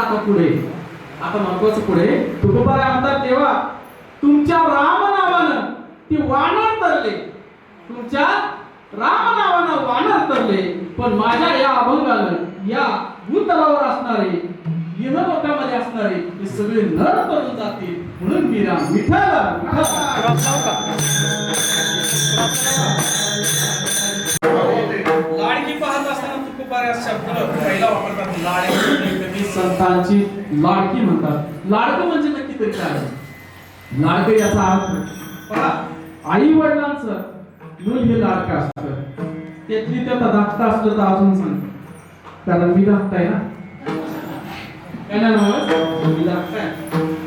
S3: आता महत्वाचं पुढे तुकोबाराया म्हणतात तेव्हा तुमच्या राम नावानं ती वानर तरले. तुमच्या राम नावानं वानर तरले पण माझ्या या अभंगानं या भूतलावर असणारे इहलोकामध्ये असणारे हे सगळे नर तरुण जातील म्हणून मी राम विठ्ठल. लाडकी पाहत असताना तुकोबाराया शब्द पहिला वापरतात लाडकी संतांची लाडकी म्हणतात. लाडकं म्हणजे नक्की तरी काय लाडकं याचा अर्थ पहा आई वडिलांचं मूल हे लाडकं असतं. त्यातली त्यात धाकटा असलं तर अजून सांगतो कारण मी धाकटा आहे ना काय मी धाकटा आहे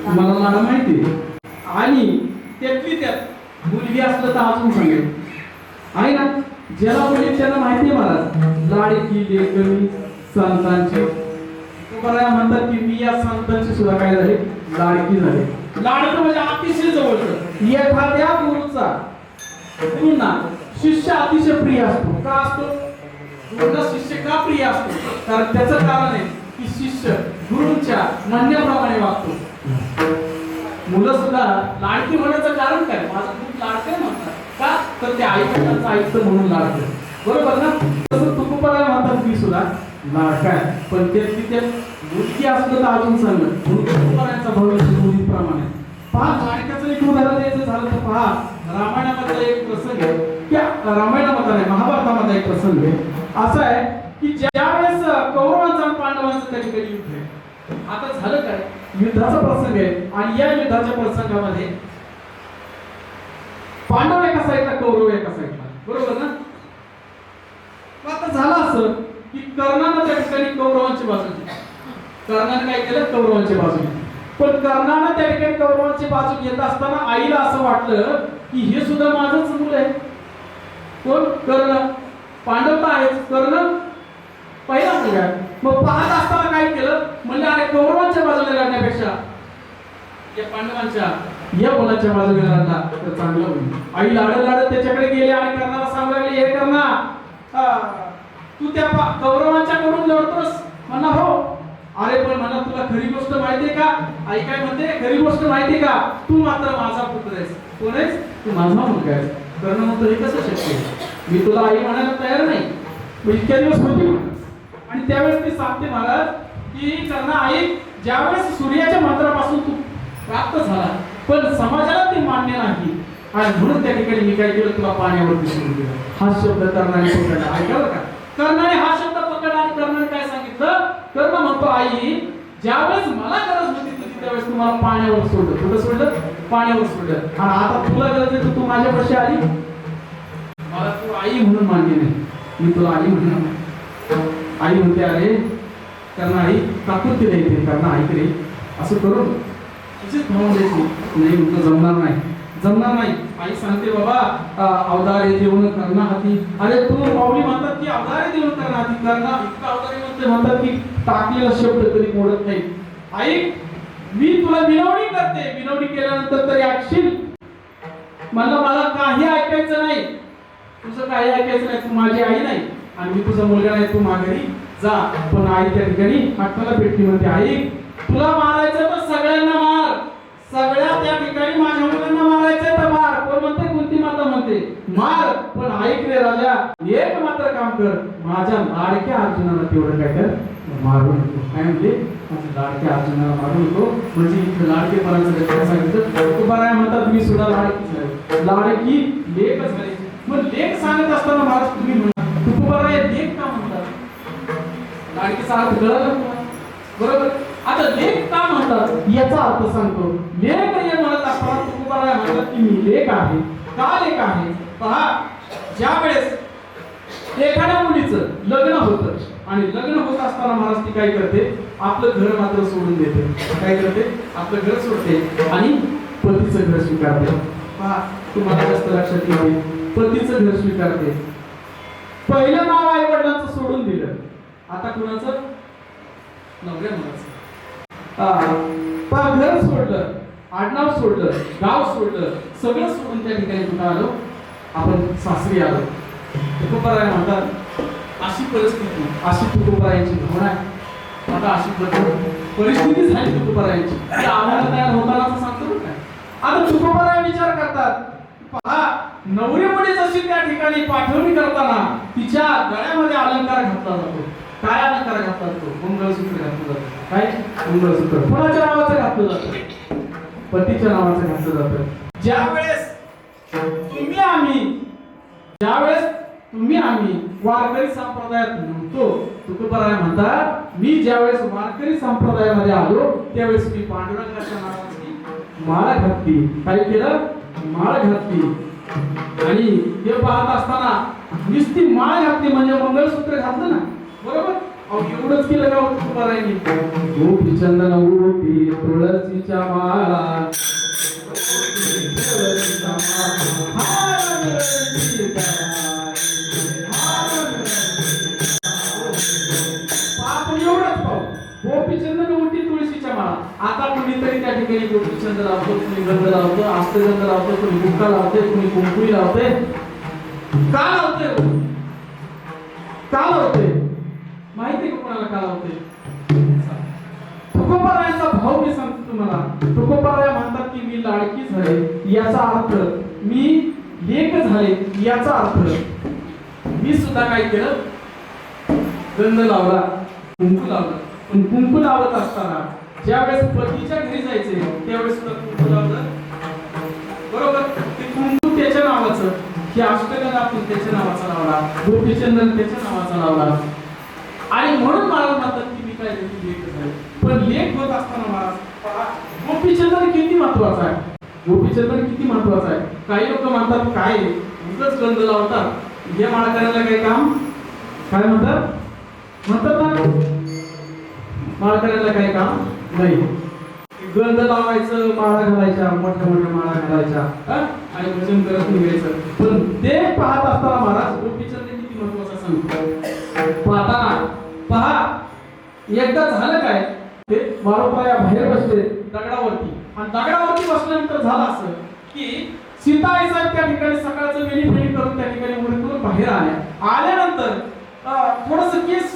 S3: मला लाडा माहिती आणि त्यातली त्यात मुलगी असलं तर अजून सांगेल आहे ना ज्याला मुली त्याला माहिती आहे मला लाडकी लेकरी संतांची. तुकोबाराया म्हणतात की मी या संतांची सुद्धा काय झाले लाडकी झाले. लाडकं म्हणजे अतिशय जवळचं. एखाद्या गुरुंना शिष्य अतिशय प्रिय असतो. का असतो गुरुंना शिष्य का प्रिय असतो कारण त्याचं कारण आहे की शिष्य गुरुंच्या म्हणण्याप्रमाणे वागतो. मुलं सुद्धा लाडकी होण्याचं कारण काय माझं खूप लाडकं म्हणतात का तर ते आई वडिलांचं ऐकतं म्हणून लाडकं. बरोबर ना? तसं तुकोबाराय म्हणतात मी सुद्धा लाडका आहे, पण ते तिथे मुलगी असलं तर अजून चांगलं. तुकोबारायांचा भविष्य मुलीप्रमाणे. पहा, लाडक्याचं एक उदाहरण द्यायचं झालं तर पहा, रामायणामधला एक प्रसंग आहे की रामायणामध्ये नाही, महाभारतामध्ये एक प्रसंग आहे असा आहे की ज्या वेळेस कौरवांचा आणि पांडवांचं त्या ठिकाणी युद्ध आहे. आता झालं काय, युद्धाचा प्रसंग आहे आणि या युद्धाच्या प्रसंगामध्ये पांडव एका साईडला, कौरव एका साईडला. बरोबर ना? आता झालं असं की कर्णानं त्या ठिकाणी कौरवांची बाजू घेतली. कर्णाने काय केलं, कौरवांची बाजू घेतली. पण कर्णानं त्या ठिकाणी कौरवांची बाजू घेत असताना आईला असं वाटलं की हे सुद्धा माझंच मुलं आहे. कोण? कर्ण. पांडव तर आहेच, कर्ण पहिला मुलगा आहे. मग पाहत असताना काय केलं, म्हणजे अरे कौरवांच्या बाजूला लढण्यापेक्षा या पांडवांच्या या मुलाच्या बाजूने लढला तर चांगलं होईल. आई लाडत लाडत त्याच्याकडे गेले आणि कर्णाला सांगू लागले, हे कर्णा, तू त्या कौरवांच्या कडून लढतोस? म्हणला हो. अरे पण मला तुला खरी गोष्ट माहितीये का? आई काय म्हणते, खरी गोष्ट माहितीये का? तू मात्र माझा पुत्र आहेस. कोण आहेस? तू माझा मुलगा आहेस. कर्ण म्हणतो, हे कसं शक्य आहे? मी तुला आई म्हणायला तयार नाही. इतक्या दिवस होती आणि त्यावेळेस ती सांगते महाराज की कर्णा, आई, ज्यावेळेस सूर्याच्या मंत्रापासून तू प्राप्त झाला पण समाजाला ते मान्य नाही आणि म्हणून त्या ठिकाणी मी काय केलं, तुला पाण्यावरती सोडून दिलं. हा शब्द कर्णाने पकडला. ऐकलं का? कर्णाने हा शब्द पकडला आणि कर्णाने काय सांगितलं, कर्ण म्हणतो, आई, ज्यावेळेस मला गरज होती तुझी त्यावेळेस तुम्हाला पाण्यावर सोडलं. कुठं सोडलं? पाण्यावर सोडलं. आणि आता तुला गरज आहे तर तू माझ्यापाशी आली. मला तू आई म्हणून मान्य नाही, मी तुला आई म्हणून. आई म्हणते, अरे कर्णा, आई काकून तिला येते. कर्णा ऐक रे, असं करून तुझीच भावून द्यायची नाही. म्हणतो जमणार नाही, जमणार नाही. आई सांगते, बाबा अवतारे देऊन कर्णा हाती. अरे तू माऊली म्हणतात की अवतारे देऊन कर्णा हाती. कर्णा इतका अवतारे म्हणतात की टाकलेला शब्द कधी मोडत नाही. आई, मी तुला विनवणी करते, विनवणी केल्यानंतर तरी ऐकशील? म्हणलं, मला काही ऐकायचं नाही, तुझं काही ऐकायचं नाही. तू माझी आई नाही आणि मी तुझा मुलगा नाही, तू माघारी जा. पण आई त्या ठिकाणी हट्टाला पेटली. म्हणते, आई, तुला मारायचं तर सगळ्यांना मार, सगळ्या त्या ठिकाणी माझ्या मुलांना मारायचं तर मार. कोण म्हणते? कुंती माता म्हणते, मार, पण ऐक रे राजा, एक मात्र काम कर, माझ्या लाडक्या अर्जुनाला तेवढं काय कर, मारू नको. काय म्हणते? माझ्या लाडक्या अर्जुनाला मारू नको. म्हणजे इथं लाडकेपणाचं लक्षण सांगितलं. तुकाराम म्हणतात, मी सुद्धा लाडकी झाले, लाडकी लेक झाली. मग लेख सांगत असताना महाराज तुम्ही म्हणा, तुकोबाराय लेख का म्हणतात? लाडकीचा अर्थ कळला का? बरोबर. आता लेख का म्हणतात याचा अर्थ सांगतो. लेख हे म्हणत असताना तुकोबाराय म्हणतात की मी लेख आहे. का लेख आहे? पहा, ज्या वेळेस एखाद्या मुलीचं लग्न होतं आणि लग्न होत असताना महाराज ती काय करते, आपलं घर मात्र सोडून देते. काय करते? आपलं घर सोडते आणि पतीचं घर स्वीकारते. पहा, तुम्हाला जास्त लक्षात येईल, पतीचं घर स्वीकारते. पहिलं नाव आई वडिलांचं सोडून दिलं, आता कुणाचं? नवऱ्या मुलाचं. घर सोडलं, आडनाव सोडलं, गाव सोडलं, सगळं सोडून त्या ठिकाणी कुठं आलो? आपण सासरी आलो. तुकोबाराय म्हणतात, अशी परिस्थिती, अशी तुकोबारायांची भावना आहे. आता अशी परिस्थिती झाली तुकोबारायांची, आम्हाला तयार होताना सांगतो काय. आता तुकोबाराय विचार करतात, पहा, नवरीमुळे जशी त्या ठिकाणी पाठवणी करताना तिच्या गळ्यामध्ये अलंकार घातला जातो. काय अलंकार घातला जातो? मंगळसूत्र घातलं जातं. काय? मंगळसूत्र. कोणाच्या नावाचं घातलं जातं? पतीच्या नावाचं घातलं जातं. ज्यावेळेस तुम्ही आम्ही वारकरी संप्रदायात नव्हतो, तुकोबाराय म्हणतात, मी ज्यावेळेस वारकरी संप्रदायामध्ये आलो त्यावेळेस मी पांडुरंगाच्या नावाची माळ घातली. काय केलं? माळ घातली. आणि हे पाहत असताना नुसती माळ घातली म्हणजे मंगळसूत्र घातलं ना. बरोबर. एवढंच केलं का तुकोबारायांनी? गोपी चंदन ओटी तुळशीच्या माळा, गोपीचंदन ओटी तुळशीच्या माळा. आता कुणीतरी त्या ठिकाणी गोपीचंद लावतो, कुणी गंध लावतो, हस्तगंध लावतो, कुणी बुक्का लावते, कुणी कुंकुळी लावते. का लावते? का लावते माहिती का कोणाला का लावते? तुकोबारायांचा भाव मी सांगतो तुम्हाला. तुकोबाराय म्हणतात की मी लाडकी झाले, याचा अर्थ मी लेक झाले याचा अर्थ मी सुद्धा काय केलं, गंध लावला, कुंकू लावलं. पण कुंकू लावत असताना ज्यावेळेस पतीच्या घरी जायचे त्यावेळेस सुद्धा कुंकू लावलं. बरोबर, ते कुंकू त्याच्या नावाचं, हे अष्टगंध आपण त्याच्या नावाचा लावला, गोपीचंदन त्याच्या नावाचा लावला. आणि म्हणून मला म्हणतात की मी काय लेख झाले. पण लेख होत असताना मला गोपीचंदन किती महत्वाचा आहे, गोपीचंदन किती महत्वाचा आहे. काही लोक म्हणतात काय उगाच गंध लावतात, हे माळ करायला काही काम, काय म्हणतात ना माळ करायला काही काम नाही. गंध लावायचं, माळा घालायच्या, मोठ्या मोठ्या माळा घालायच्या आणि भजन करत निघायचं. पण ते पाहत असताना महाराज गोपीचंद किती महत्वाचं सांगतो. पाहताना पहा एकदा झालं काय, ते वारोपाया बाहेर बसले दगडावरती, आणि दगडावरती बसल्यानंतर झालं असं की सीता आई साहेब त्या ठिकाणी सकाळचं वेणी फेणी करून त्या ठिकाणी मुलीतून बाहेर आल्यानंतर थोडस केस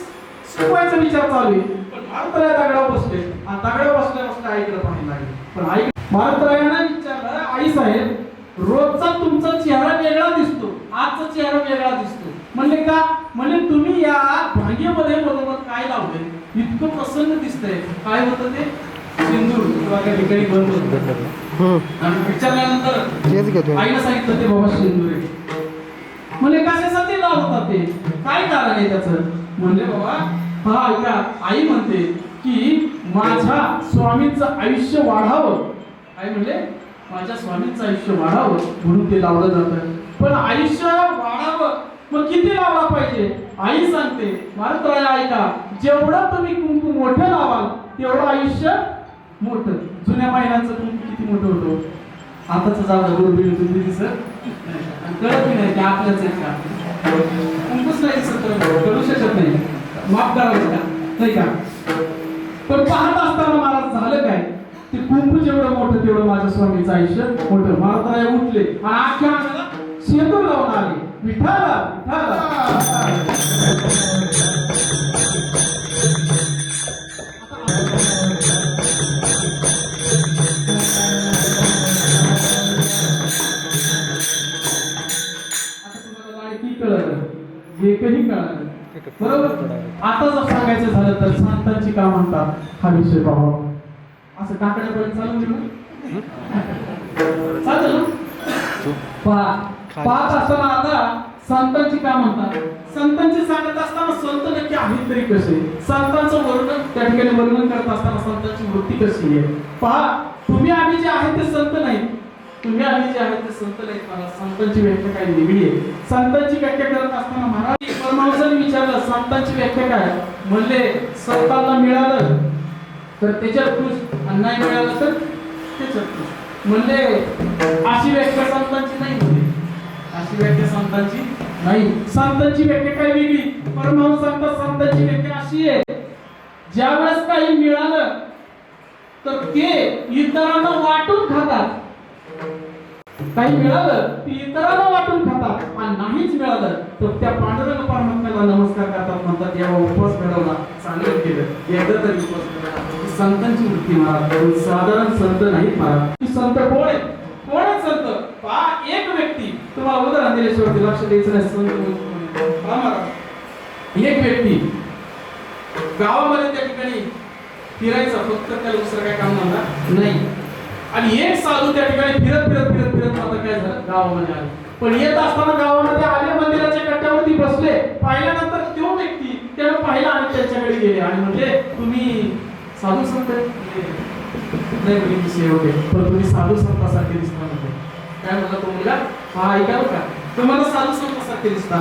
S3: सुकवायचा विचार चालू आहे. पण मारुतराय दगडावर बसले, आणि दगडावर बसल्या आईकडे पाहायला लागले. पण आई मारुतरायांना विचारलं, आई साहेब रोजचा तुमचा चेहरा वेगळा दिसतो, आजचा चेहरा वेगळा दिसतो. म्हणले का? म्हणजे तुम्ही या भांगेमध्ये बरोबर काय लावलंय, इतकं प्रसन्न दिसतंय. काय होतं ते सिंदूर किंवा त्या ठिकाणी बंद होतं. आणि विचारल्यानंतर आईला सांगितलं ते बाबा सिंदूर आहे. म्हणजे कशासाठी लावतात ते, काय कारण आहे त्याचं? म्हणले बाबा हा ऐका, आई म्हणते की माझ्या स्वामींचं आयुष्य वाढावं. आई म्हणले माझ्या स्वामींचं आयुष्य वाढावं म्हणून ते लावलं जातं. पण आयुष्य वाढावं मग किती लावला पाहिजे? आई सांगते मारुतराय ऐका, जेवढं तुम्ही कुंकू मोठं लावाल तेवढं आयुष्य मोठं. जुन्या महिन्यांचं कुंकू किती मोठं होतं, आताच जाऊ दुर्बीण तुम्ही दिसत कळत नाही की आपल्याच आहे का, कुंकूच नाही दिसत, करू शकत नाही, माफ करावं का नाही का. पण पाहत असताना मला झालं काय, ते कुंकू जेवढं मोठं तेवढं माझ्या स्वामीचं आयुष्य मोठं. मारुतराय उठले आणि आख्या अंगाला शेंदूर लावून आले. विठाला एकही कळलं बरोबर. आता जर सांगायचं झालं तर संतांची का म्हणतात हा विषय पाहू. असं काकड्यापर्यंत चालून गेलो चालेल. पाहत असताना आता संतांची का म्हणतात, संतांची सांगत असताना संत नक्की आहेत तरी कसे, संतांचं वर्णन त्या ठिकाणी वर्णन करत असताना संतांची वृत्ती कशी आहे पहा. तुम्ही आम्ही जे आहे ते संत नाहीत, तुम्ही आम्ही जे आहे ते संत नाहीत. मला संतांची व्याख्या काय वेगळी आहे. संतांची व्याख्या करत असताना महाराज परमहंसांनी विचारलं संतांची व्याख्या काय, म्हणले संतांना मिळालं तर त्याच्यात खुश, आणि नाही मिळालं तर त्याच्यात खुश. म्हणले अशी व्याख्या संतांची नाही, म्हणले अशी व्याख्या संतांची नाही. संतांची व्याख्या काय वेगळी. परमहंस सांगतात संतांची व्याख्या अशी आहे, ज्यावेळेस काही मिळालं तर ते इतरांना वाटून खातात. काही मिळालं ती इतरांना वाटून खातात, आणि नाहीच मिळालं तर त्या पांडुरंग परमात्म्याला नमस्कार करतात. म्हणतात या उपवास घडवला, चांगलं केलं, एकदा तरी उपवास घडवला. संतांची वृत्ती महाराज, साधारण संत नाहीत महाराज. संत कोण आहे, कोण आहे संत पहा. एक व्यक्ती तुम्हाला उदाहरण दिल्याशिवाय लक्ष द्यायचं नाही. संत महाराज एक व्यक्ती गावामध्ये त्या ठिकाणी फिरायचा, फक्त त्याला दुसरं काय काम नव्हतं नाही. आणि एक साधू त्या ठिकाणी फिरत फिरत फिरत फिरत आता काय झालं गावामध्ये आले. पण येत असताना गावामध्ये आले, मंदिराच्या कट्ट्यावरती बसले. पाहिल्यानंतर तो व्यक्ती त्याला पाहिला आणि त्याच्याकडे गेले आणि म्हणजे तुम्ही साधू संत नाही म्हणजे सेवक आहे, पण तुम्ही साधू संतासारखे दिसता. म्हणजे काय म्हणला तो मुलगा, हा ऐकाल का, तुम्हाला साधू संतासारखे दिसता,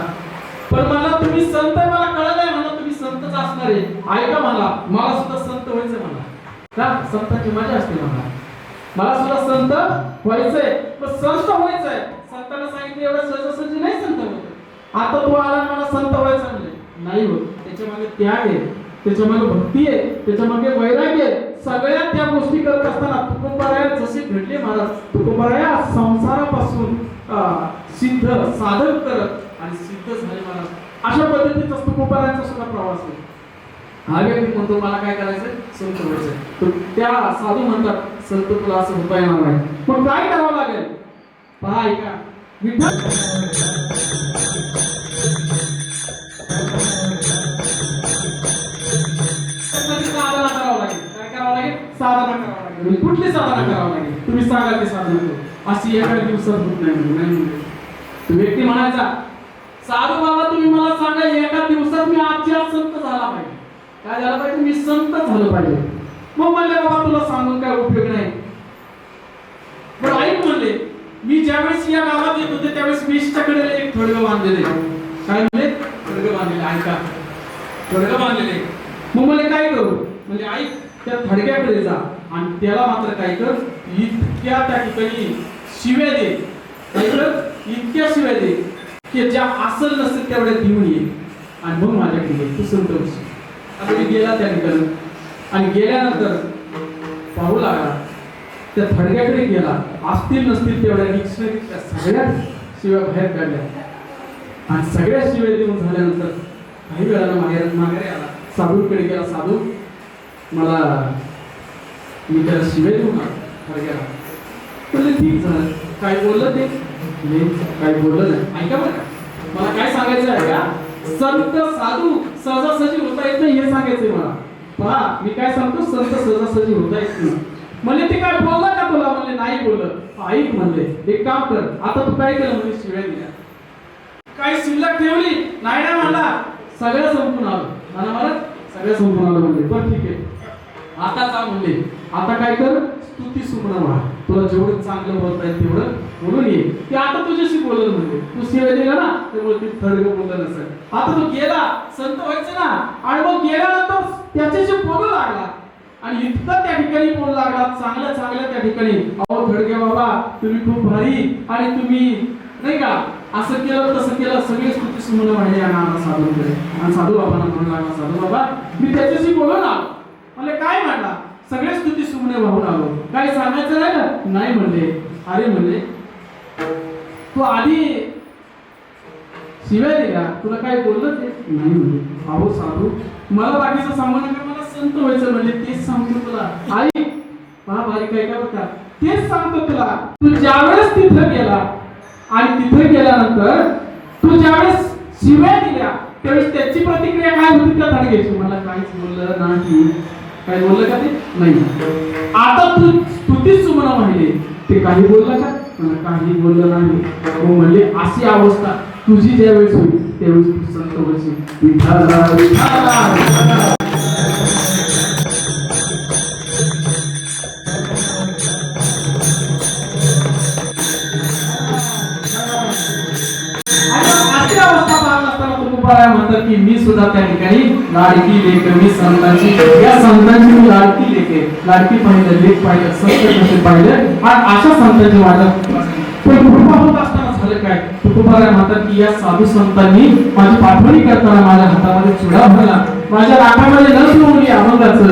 S3: पण मला तुम्ही संत मला कळलंय म्हणा, तुम्ही संतच असणार आहे. ऐका मला सुद्धा संत व्हायचंय म्हणा. का संतांची मजा असते म्हणा, मला सुद्धा संत व्हायचंय. पण संत व्हायचंय, संतांना सांगितलं एवढं सहजासहजी नाही संत होत. आता तू आला मला संत व्हायचं म्हणजे नाही होत. त्याच्यामागे त्याग आहे, त्याच्यामागे भक्ती आहे, त्याच्यामागे वैराग्य आहे. सगळ्या त्या गोष्टी करत असताना तुकोबाराय जसे घडले महाराज, तुकोबाराय संसारापासून सिद्ध साधन करत आणि सिद्ध झाले महाराज. अशा पद्धतीचा तुकोबारायांचा सुद्धा प्रवास आहे. हा व्यक्ती म्हणतो मला काय करायचंय, संत व्हायचंय. तर त्या साधू म्हणतात संत तुला असं होता येणार नाही, पण काय करावं लागेल पहा. ऐका विठ्ठल साधना करावं लागेल. काय करावं लागेल? साधना करावं लागेल. कुठली साधना करावं लागेल? तुम्ही सांगा ते साधना करू. अशी एका दिवसात होत नाही म्हणजे. तो व्यक्ती म्हणायचा, साधू बाबा तुम्ही मला सांगा एका दिवसात मी आजची आज संत झाला पाहिजे. काय झालं पाहिजे? मी संत झालं पाहिजे. मग म्हणले बाबा तुला सांगून काय उपयोग नाही. पण ऐक म्हणले, मी ज्यावेळेस या गावात येत होते त्यावेळेस वेशच्याकडे एक थडगं बांधलेले. काय म्हणले? थडगं बांधलेले. ऐका, थडगं बांधलेले. मग मला काय करू? म्हणजे ऐक, त्या थडग्याकडे जा आणि त्याला मात्र काय कर, इतक्या त्या ठिकाणी शिव्या दे. काय कर? इतक्या शिव्या दे की ज्या असल नसेल तेवढ्या देऊन ये आणि मग माझ्याकडे ये. तू संत होशील. आता मी गेला त्या ठिकाणी आणि गेल्यानंतर पाहू लागला, त्या थडग्याकडे गेला. असतील नसतील तेवढ्या डिक्शनरीच्या सगळ्या शिव्या बाहेर काढल्या आणि सगळ्या शिव्या देऊन झाल्यानंतर काही वेळाला माघारी आला. साधूकडे गेला. साधू मला मी त्याला शिव्या देऊ ना थडग्याला. म्हणजे ठीक झालं. काय बोललं ते? काय बोललं नाही. ऐका बरं का, मला काय सांगायचं आहे का, संत साधू सहजासहजी होता येत नाही हे सांगायचंय मला. पहा मी काय सांगतो, संत सहजासहजी होता येत नाही. म्हणजे ते काय बोलला का तुला? म्हणले नाही बोललं. ऐक म्हणले, एक काम कर, आता तू काय केलं? म्हणजे शिव्या दिल्या. काही शिल्लक ठेवली नाही ना म्हणला. सगळं संपून आलं. मला सगळं संपून आलं म्हणले. पण ठीक आहे, आता जा म्हणले. आता काय कर, स्तुती सुमन म्हणा. तुला जेवढं चांगलं बोलता येईल तेवढं बोलून ये. ते आता तुझ्याशी बोलत म्हणले. तू शिव्या दिला ना त्यामुळे ते थडगं बोललं नसेल. आता तू गेला, संत व्हायचं ना, आणि मग गेल्यानंतर त्याच्याशी बोलू लागला आणि इतकं त्या ठिकाणी बोलू लागला चांगल्या चांगल्या त्या ठिकाणी. अहो थडगे बाबा तुम्ही खूप भारी आणि तुम्ही नाही का असं केलं तसं केलं. सगळे स्तुती सुमन वाहिले आणि साधूकडे आणि साधू बाबांना म्हणू लागला, साधू बाबा मी त्याच्याशी बोलून आलो. म्हणले काय म्हणला? सगळे स्तुती सुमने वाहून आलो. काय सांगायचं राहिलं? नाही म्हणले. अरे म्हणले तू आधी शिव्या दिल्या, तुला काय बोललं ते? नाही म्हणले. अहो साधू मला बाकीचं सांगू नका, मला संत व्हायचं म्हणले. तेच सांगतो तुला. आई पहा बारीक काय काय बघा, तेच सांगतो तुला. तू ज्यावेळेस तिथं गेला आणि तिथे गेल्यानंतर तू ज्यावेळेस शिव्या दिल्या त्यावेळेस त्याची प्रतिक्रिया काय होती त्या थडग्याची? मला काहीच बोललं नाही. काय बोललं का ते? नाही. आता तू स्तुतीच सुमन वाहिले, ते काही बोललं का? मला काही बोललं नाही. मग म्हणले अशी अवस्था तुझी ज्यावेळेस होईल त्यावेळेस तू संत होशील. विठ्ठला विठ्ठला. म्हणतात की मी सुद्धा त्या ठिकाणी लाडकी लेक, मी संतांची, या संतांची मी लाडकी लेक आहे. लाडकी पाहिलं, लेख पाहिलं, संत कसे पाहिलं आणि अशा संतांची माझ्या पण कृपा होत असताना झालं काय? तुकोबाराय म्हणतात की या साधू संतांनी माझी पाठवणी करताना माझ्या हातामध्ये चुडा भरला, माझ्या नाकामध्ये न ठेवली अभंगाचं.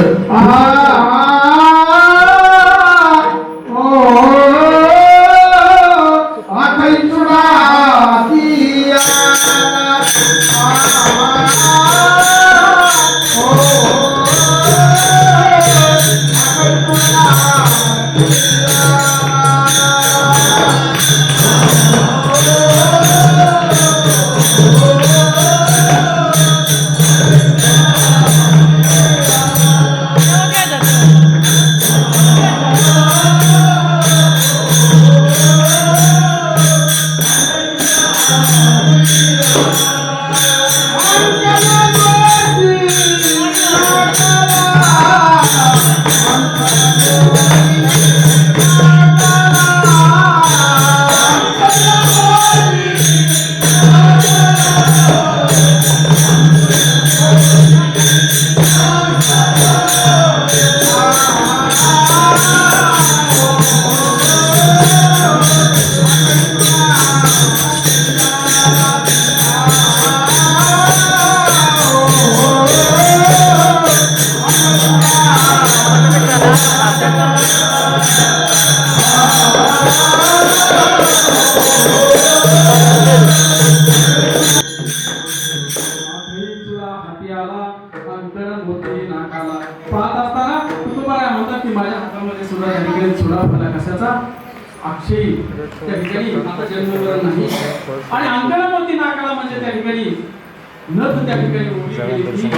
S3: पाहत असताना तुकोबाराय म्हणतात की माझ्या हातामध्ये सुद्धा त्या ठिकाणी चुडा भरला. कशाचा? अक्षयी त्या ठिकाणी आता जन्ममरण नाही आणि अंकनामोती नाकाला म्हणजे त्या ठिकाणी नथ त्या ठिकाणी उभी केली तशी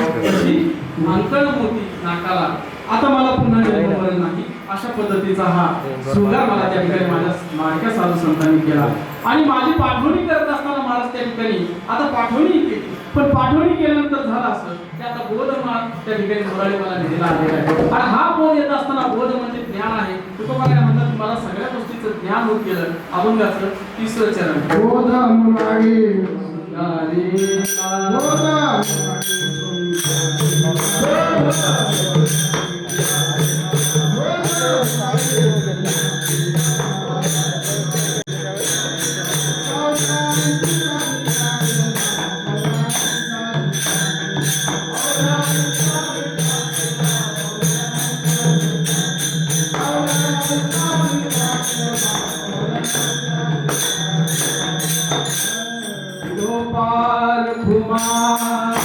S3: अंकनामोती नाकाला आता मला पुन्हा जन्ममरण नाही अशा पद्धतीचा हा शृंगार मला त्या ठिकाणी माझ्या लाडक्या साधू संतांनी केला आणि माझी पाठवणी करत असताना महाराज त्या ठिकाणी आता पाठवणी केली पण पाठवणी केल्यानंतर झालं असं की आता बोधमान त्या ठिकाणी मुरारी मला नेला आलेला आहे आणि हा बोध येत असताना बोध म्हणजे ज्ञान आहे तुकोबा काय म्हणतात मला सगळ्या गोष्टीचं ज्ञान होत गेलं अभंगाचं तिसरं चरण
S1: बोध मुरारी
S3: गोपाल कुमार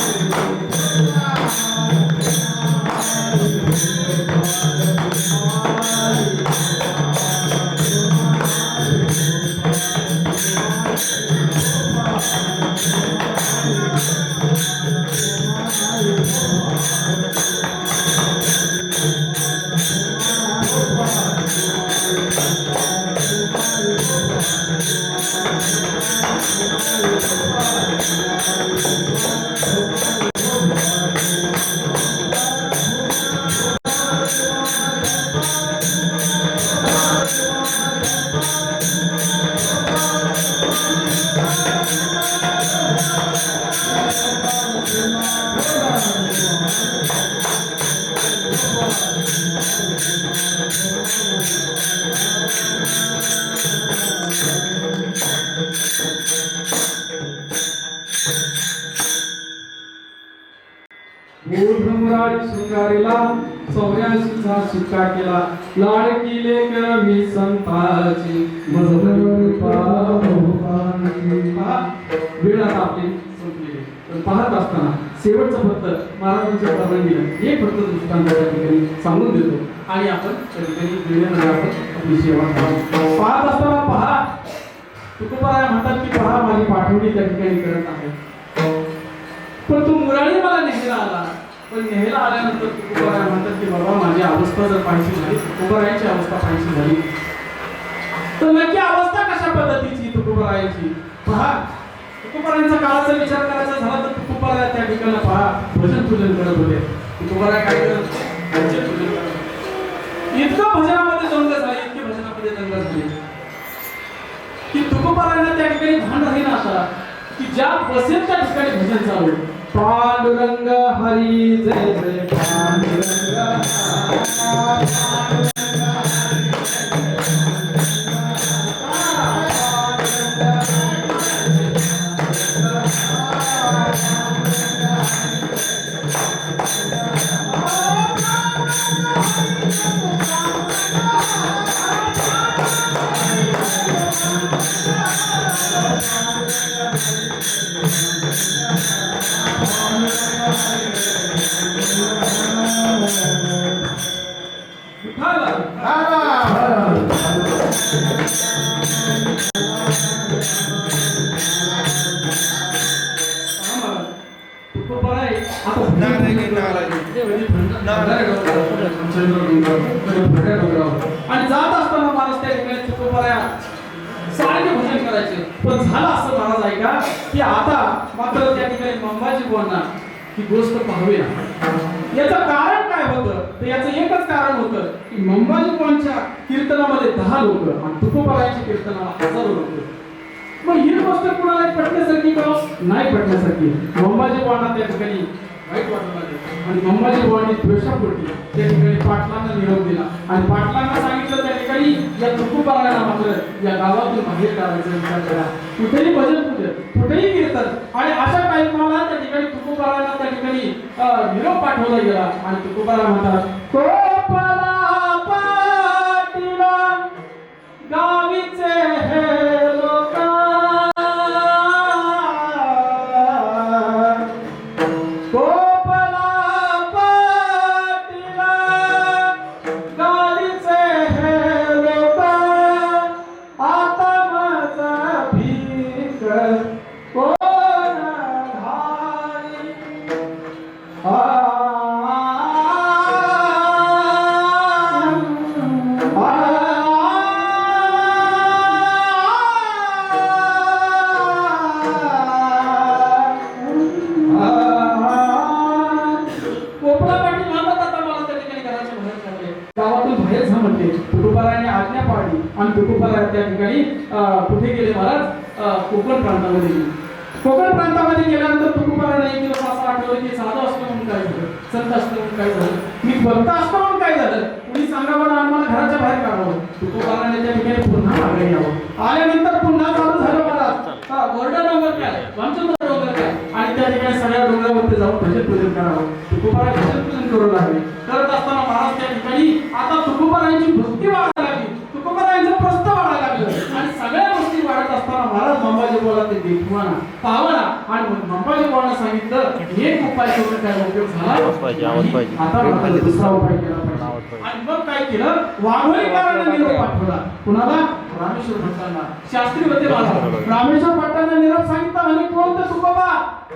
S3: मुरारी शृंगारीला 84चा शिक्का केला लाडकी लेक मी संताची वेळ आता आपली संपली पण पाहत असताना शेवटचं फक्त महाराजांच्या परवानगीने एक फक्त दृष्टांत त्या ठिकाणी सांगून देतो आणि आपण त्या ठिकाणी वेळेमध्ये आपण आपली सेवा करू पाहत असताना पहा तुकोबा म्हणतात की पहा माझी पाठवणी त्या ठिकाणी करत आहे पण तू मुरारी मला नेहला आला पण नेहला आल्यानंतर तुकोबा म्हणतात की बाबा माझी अवस्था जर पाहिजे झाली तुकोबारायांची अवस्था पाहिजे झाली तर नक्की अवस्था कशा पद्धतीची तुकोबारायांची पहा तुकोबारायांचा काळाचा विचार करायचा झाला तर तुकोबाराय त्या ठिकाणी पहा भजन पूजन करत होते तुकोबाराय काय करत भजन पूजन करत होते इतकं भजनामध्ये दंग झाले इतके भजनामध्ये दंग झाले की तुकोबारायांना त्या ठिकाणी भान राहील असा की ज्या बसेल त्या ठिकाणी भजन चालू पांडुरंग हरी जय जय पांडुरंग आणि जात असताना महाराज त्या ठिकाणी तुकोबाराया सारखे भजन करायचे पण झालं असं महाराज आहे का की आता मात्र त्या ठिकाणी मंबाजी बुवांना ही गोष्ट पाहावी ना याचं कारण काय होतं तर याचं एकच कारण होतं की मंबाजी बुवांच्या कीर्तनामध्ये 10 लोक आणि तुकोबारायांच्या कीर्तनाला 1000 लोक मग ही गोष्ट कुणाला पटण्यासारखी का नाही पटण्यासारखी मंबाजी बुवांना त्या ठिकाणी वाईट वाटू लागले आणि मंबाजी बुवांनी द्वेषापोटी त्या ठिकाणी पाटलांना निरोप दिला आणि पाटलांना सांगितलं त्या ठिकाणी या तुकोबारायांना मात्र या गावातून बाहेर काढायचा विचार करा कुठेही भजन पूजन कुठेही कीर्तन आणि अशा टाईमला त्या ठिकाणी तुकोबारायांना त्या ठिकाणी निरोप पाठवला गेला आणि तुकोबारा म्हणतात कोपला पाटीला गावीचे हे लोका पोपला पाटील म्हणतात आता मला त्या ठिकाणी घराच्या बाहेर काढले, गावातून बाहेर जा म्हणले. तुकोबारायाने आज्ञा पाळली आणि तुकोबाराय त्या ठिकाणी कुठे गेले महाराज? कोकण प्रांतामध्ये गेले. कोकण प्रांतामध्ये गेल्यानंतर तुकोबाराने एक दिवस असं आठवलं की साधू असलं म्हणून काय झालं, संत असलं म्हणून काय झालं, मी भक्त असतो म्हणून काय झालं, कुणी सांगा बरं आम्हाला घराच्या बाहेर काढावं. तुकोबाराने त्या ठिकाणी पुन्हा मागे यावं. आल्यानंतर पुन्हा चालू झालं महाराज, वर्डा डोंगर काय, वामचंद्र डोंगर काय, आणि त्या ठिकाणी सगळ्या डोंगरावरती जाऊन भजन पूजन करावं. तुकोबारा भजन पूजन करू लागले. करत असताना महाराज त्या ठिकाणी आता तुकोबारायांची भक्ती वाढायला लागली, तुकोबारायांचं प्रस्थ वाढायला लागलं आणि सगळ्या गोष्टी वाढत असताना महाराज मंबाजी बोला ते देखवाना पावना आणि मंबाजी बोलांना सांगितलं एक उपाय करून काय उपयोग झाला नाही. आता मला दुसरा उपाय केला पाहिजे. आणि मग काय केलं? वाघोलीकरांना निरोप पाठवला. कुणाला? रामेश्वर भट्टांना. शास्त्री होते महाराज. रामेश्वर भट्टांना निरोप सांगितला म्हणे कोण तर तुकोबा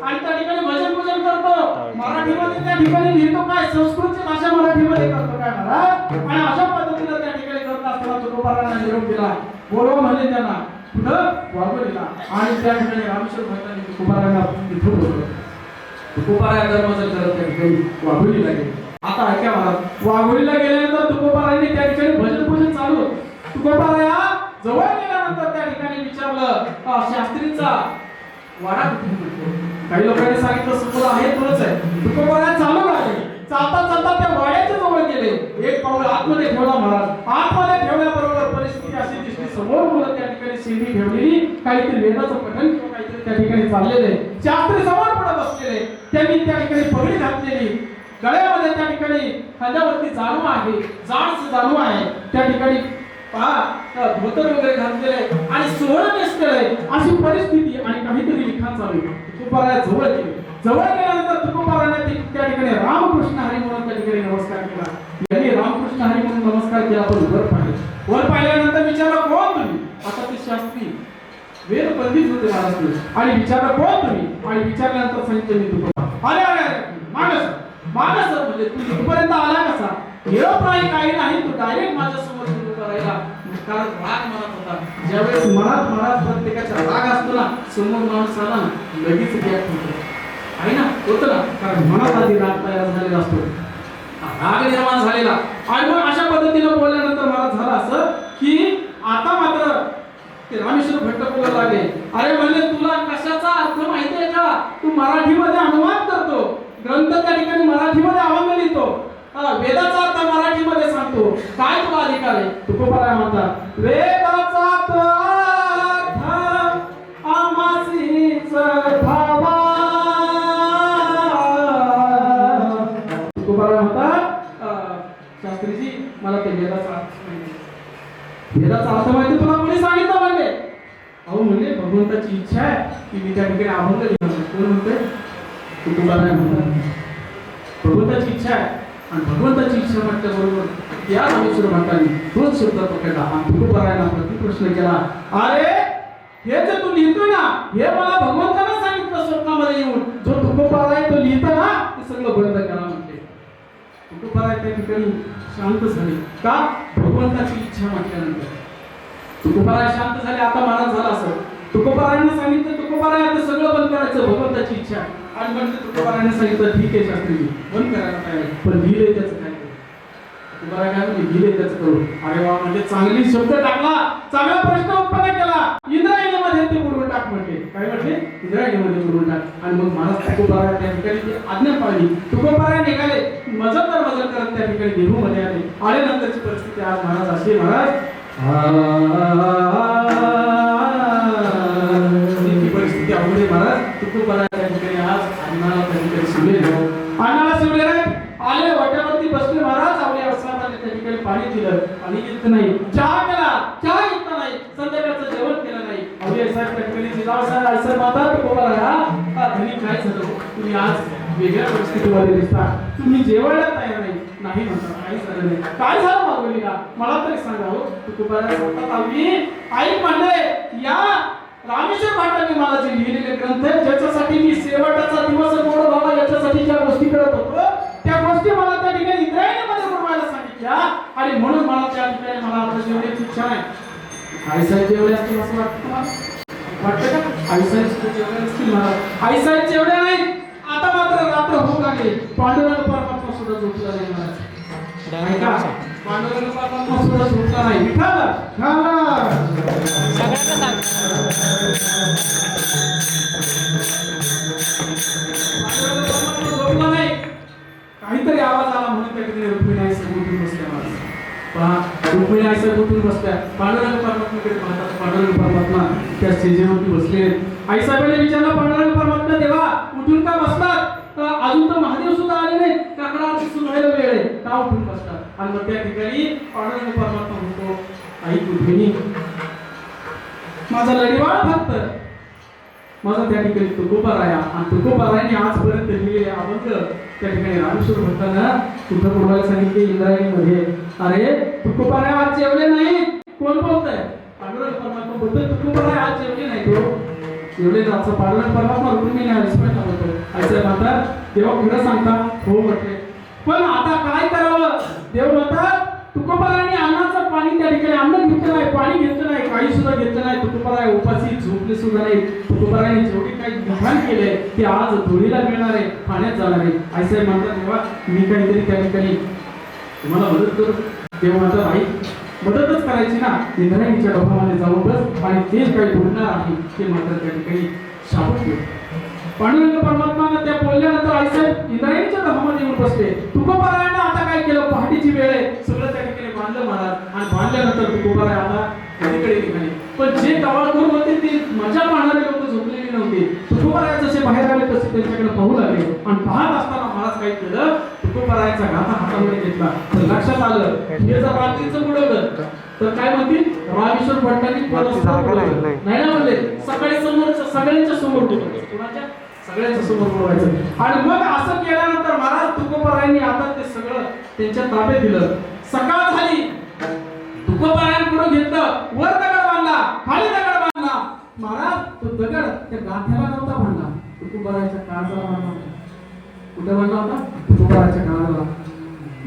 S3: आणि त्या ठिकाणी भजन पूजन करतो, मराठीमध्ये त्या ठिकाणी लिहितो काय, संस्कृतची भाषा मराठीमध्ये करतो काय महाराज. आणि अशा पद्धतीने त्या ठिकाणी करत असताना तुकोबारांना निरोप दिला. बोलवा म्हणले त्यांना कुठं? वाघोलीला. आणि त्या ठिकाणी रामेश्वर भट्टांनी तुकोबारांना तिथं बोलवलं. तुकोबारा धर्मजन करत त्या ठिकाणी वाघोलीला गेले. आता ऐका महाराज, वाघोलीला गेल्यानंतर तुकोबारांनी त्या ठिकाणी भजन पूजन चालू. तुकोबारा जवळ गेल्यानंतर त्या ठिकाणी विचारलं शास्त्रीचा वाडा कुठे? काही लोकांनी सांगितलं समोर आहे तोच आहे. तुकोबारा चालू लागले. चालता चालता त्या वाड्याच्या जवळ गेले. एक पाऊल आतमध्ये ठेवला महाराज. आतमध्ये ठेवल्याबरोबर परिस्थिती अशी दिसली, समोर मुलं त्या ठिकाणी शेंडी ठेवलेली, काहीतरी वेदाचं पठण किंवा काहीतरी त्या ठिकाणी चाललेले. शास्त्री समोर पुढे बसलेले. त्यांनी त्या ठिकाणी पगडी घातलेली, गळ्यामध्ये त्या ठिकाणी खांद्यावरती जाणू आहे, जाड जाणू आहे, त्या ठिकाणी धोतर वगैरे घातलेले आणि सोहळा नेसलेले, अशी परिस्थिती आणि काहीतरी लिखाण चालू. तुकोबारा जवळ गेले. जवळ गेल्यानंतर तुकोबाराने त्या ठिकाणी रामकृष्ण हरी म्हणून त्या ठिकाणी नमस्कार केला. यांनी रामकृष्ण हरी म्हणून नमस्कार केला. पण वर पाहिले. वर पाहिल्यानंतर विचारलं कोण तुम्ही? आता ते शास्त्री वेद पंडित होते महाराष्ट्र. आणि विचारलं कोण तुम्ही? आणि विचारल्यानंतर सांगितलं मी तुकोबा. अरे अरे अरे मानस मानस म्हणजे तू इथपर्यंत आला कसा? निरप्राय काही नाही, तू डायरेक्ट माझ्या समोर सुरू करायला. कारण राग मनात होता. ज्यावेळेस मनात महाराज प्रत्येकाचा राग असतो ना, समोर माणूस आला ना लगेच रिॲक्ट होतो आहे ना, होतं ना. कारण मनात आधी राग तयार झालेला असतो, राग निर्माण झालेला. आणि मग अशा पद्धतीने बोलल्यानंतर महाराज झालं असं की आता मात्र ते रामेश्वर भट्ट बोलायला लागले. अरे म्हणले तुला कशाचा अर्थ माहिती आहे का? तू मराठीमध्ये अनुवाद करतो, ग्रंथ त्या ठिकाणी मराठीमध्ये अभंग लिहितो, वेदाचा अर्थ मराठीमध्ये सांगतो, काय तुला अधिकार आहे? तुकोबाराय म्हणतात वेदाचा अर्थ आमासीच भावा. तुकोबाराय म्हणतात शास्त्रीजी मला ते वेदाचा अर्थ माहिती. वेदाचा अर्थ माहिती तुला कोणी सांगितलं म्हणले? अहो म्हणले भगवंताची इच्छा आहे की मी त्या ठिकाणी अभंग लिहिणार. कोण म्हणते? तुकोबाराय म्हणतात भगवंताची इच्छा आहे. आणि भगवंताची इच्छा म्हटल्याबरोबर या रामेश्वर भट्टांनी तोच शब्द पकडला आणि तुकोबारायांना प्रतिप्रश्न केला. अरे हे जे तू लिहितोय ना, हे मला भगवंतानं सांगितलं स्वप्नामध्ये येऊन. जो तुकोबाराय तो लिहितो ना, ते सगळं बंद करा म्हटले. तुकोबाराय त्या ठिकाणी शांत झाले. का? भगवंताची इच्छा म्हटल्यानंतर तुकोबाराय शांत झाले. आता महाराज झाला असं तुकोबारायांना सांगितलं तुकोबाराय आता सगळं बंद करायचं, भगवंताची इच्छा. आणि म्हणजे तुकोबारायांनी सांगितलं ठीक आहे शास्त्रीजी बंद करायला तयार, पण लिहिले त्याचं काय करू? तुकोबाराय काय म्हणजे लिहिले त्याचं करू. अरे वा, म्हणजे चांगली शब्द टाकला, चांगला प्रश्न उत्पन्न केला. इंद्रायणीमध्ये ते बुडवून टाक म्हटले. काय म्हटले? इंद्रायणीमध्ये बुडवून टाक. आणि मग महाराज तुकोबाराय त्या ठिकाणी आज्ञा पाळली. तुकोबाराय निघाले, मजलदार मजल करत त्या ठिकाणी देहूमध्ये आले. आल्यानंतरची परिस्थिती आज महाराज अशी महाराज परिस्थिती अवघड महाराज. तुकोबाराय त्या ठिकाणी आज अण्णाला त्या ठिकाणी शिवले. अण्णाला शिवले आले, वाट्यावरती बसले महाराज. आपल्या वस्त्रात त्या ठिकाणी पाणी दिलं, पाणी घेत नाही. चहा केला, चहा घेतला नाही. संध्याकाळचं जेवण केलं नाही. अवघे साहेब त्या ठिकाणी जिजाऊ साहेब आयसर माता तुकोबाराय धनी काय झालं? तुम्ही आज वेगळ्या परिस्थितीमध्ये दिसता, तुम्ही जेवायला तयार नाही म्हणतात. काही झालं नाही. काय झालं मागवलीला मला तरी सांगा हो. तुकोबाराय सांगतात आम्ही आई म्हणले या रामेश्वर भट्टांनी मला जे लिहिलेले ग्रंथ आहेत, ज्याच्यासाठी मी शेवटचा दिवस गोड व्हावा याच्यासाठी ज्या गोष्टी करत होतो या आणि म्हणून मला त्या ठिकाणी मला आता जेवण्याची इच्छा नाही. आईसाहेब जेवढे असतील असं वाटतं तुम्हाला? वाटतं का आईसाहेब सुद्धा जेवढे असतील मला? आईसाहेब जेवढे नाही. आता मात्र रात्र होऊ लागली. पांडुरंग परमात्मा सुद्धा झोपला नाही मला. ऐका, पांडुरंग परमात्मा सुद्धा झोपला नाही. विठाला झोपला नाही. काहीतरी आवाज आला म्हणून त्या ठिकाणी रुक्मिणी आई साहेब उठून बसल्या मला. पहा, रुक्मिणी आई साहेब उठून बसल्या. पांडुरंग परमात्म्याकडे पाहतात. पांडुरंग परमात्मा त्या स्टेजवरती बसले. आई साहेबांनी विचारलं, पांडुरंग परमात्मा देवा उठून का बसतात? अजून तर महादेव सुद्धा आले नाही. काकडा आरती सुरू व्हायला वेळ आहे, का उठून बसतात? आणि मग त्या ठिकाणी पांडुरंग परमात्मा म्हणतो, आई रुक्मिणी माझा लढीवाळ भक्त, माझा त्या ठिकाणी तुकोबाराया आणि तुकोबारायाने आजपर्यंत लिहिलेले अभंग त्या ठिकाणी रामेश्वर भक्तांना कुठं बोलवायला सांगितले इंद्रायणीमध्ये. अरे तुकोबाराया आज जेवले नाही. कोण बोलतंय? पांडुरंग परमात्मा बोलतोय तुकोबाराया आज जेवले नाही. तो जेवले जायचं. पांडुरंग परमात्मा रुक्मिणी रिस्पेक्ट बोलतो. असं म्हणतात देवा खरं सांगता? हो म्हटले. पण आता काय करावं? देव म्हणतात तुकोबारायाने अन्नाचं पाणी त्या ठिकाणी अन्न घेतलं नाही, पाणी घेतलं नाही, काही सुद्धा घेतलं नाही. तुकोबाराया उपाशी झोपले सुद्धा नाही. तुकोबारायाने जेवढी काही विधान केलंय ते आज धुळीला मिळणार आहे, पाण्यात जाणार आहे. आई म्हणतात तेव्हा मी काहीतरी त्या ठिकाणी तुम्हाला मदत करू. तेव्हा म्हणतात आई मदतच करायची ना, इंद्रायणीच्या डोहामध्ये जाऊन बस आणि तेच काही बोलणार आहे ते मात्र त्या ठिकाणी शाबूत घेऊ. पांडुरंग परमात्माने त्या बोलल्यानंतर आईसाहेब इंद्रायणीच्या डोहामध्ये येऊन बसले. तुकोबारायाने आता काय केलं? पहाटेची वेळ आहे, सगळं त्या ठिकाणी बांधलं महाराज आणि बांधल्यानंतर तुकोबाराय आता नदीकडे निघाले. पण जे टवाळखोर होते ते मजा पाहणारे लोक झोपलेली नव्हते. तुकोबाराय जसे बाहेर आले तसे त्यांच्याकडे पाहू लागले आणि पाहत असताना महाराज काय केलं? तुकोबारायचा गाथा हातामध्ये घेतला. तर लक्षात आलं हे जर रात्रीचं बुडवलं तर काय म्हणतील? रामेश्वर भट्टांनी नाही ना म्हणले. सकाळी समोरच्या सगळ्यांच्या समोर बुडवायचं. कुणाच्या? सगळ्यांच्या समोर बुडवायचं. आणि मग असं केल्यानंतर महाराज तुकोबारायांनी आता ते सगळं त्यांच्या ताब्यात दिलं. सकाळ झाली. तुकोबारायांकडून घेतलं, वर दगड बांधला, खाली दगड बांधला. महाराज तो दगड त्या गाथ्याला नव्हता बांधला, तुकोबारायांच्या काळजाला बांधला होता. कुठे बांधला होता? तुकोबाराच्या काळजाला.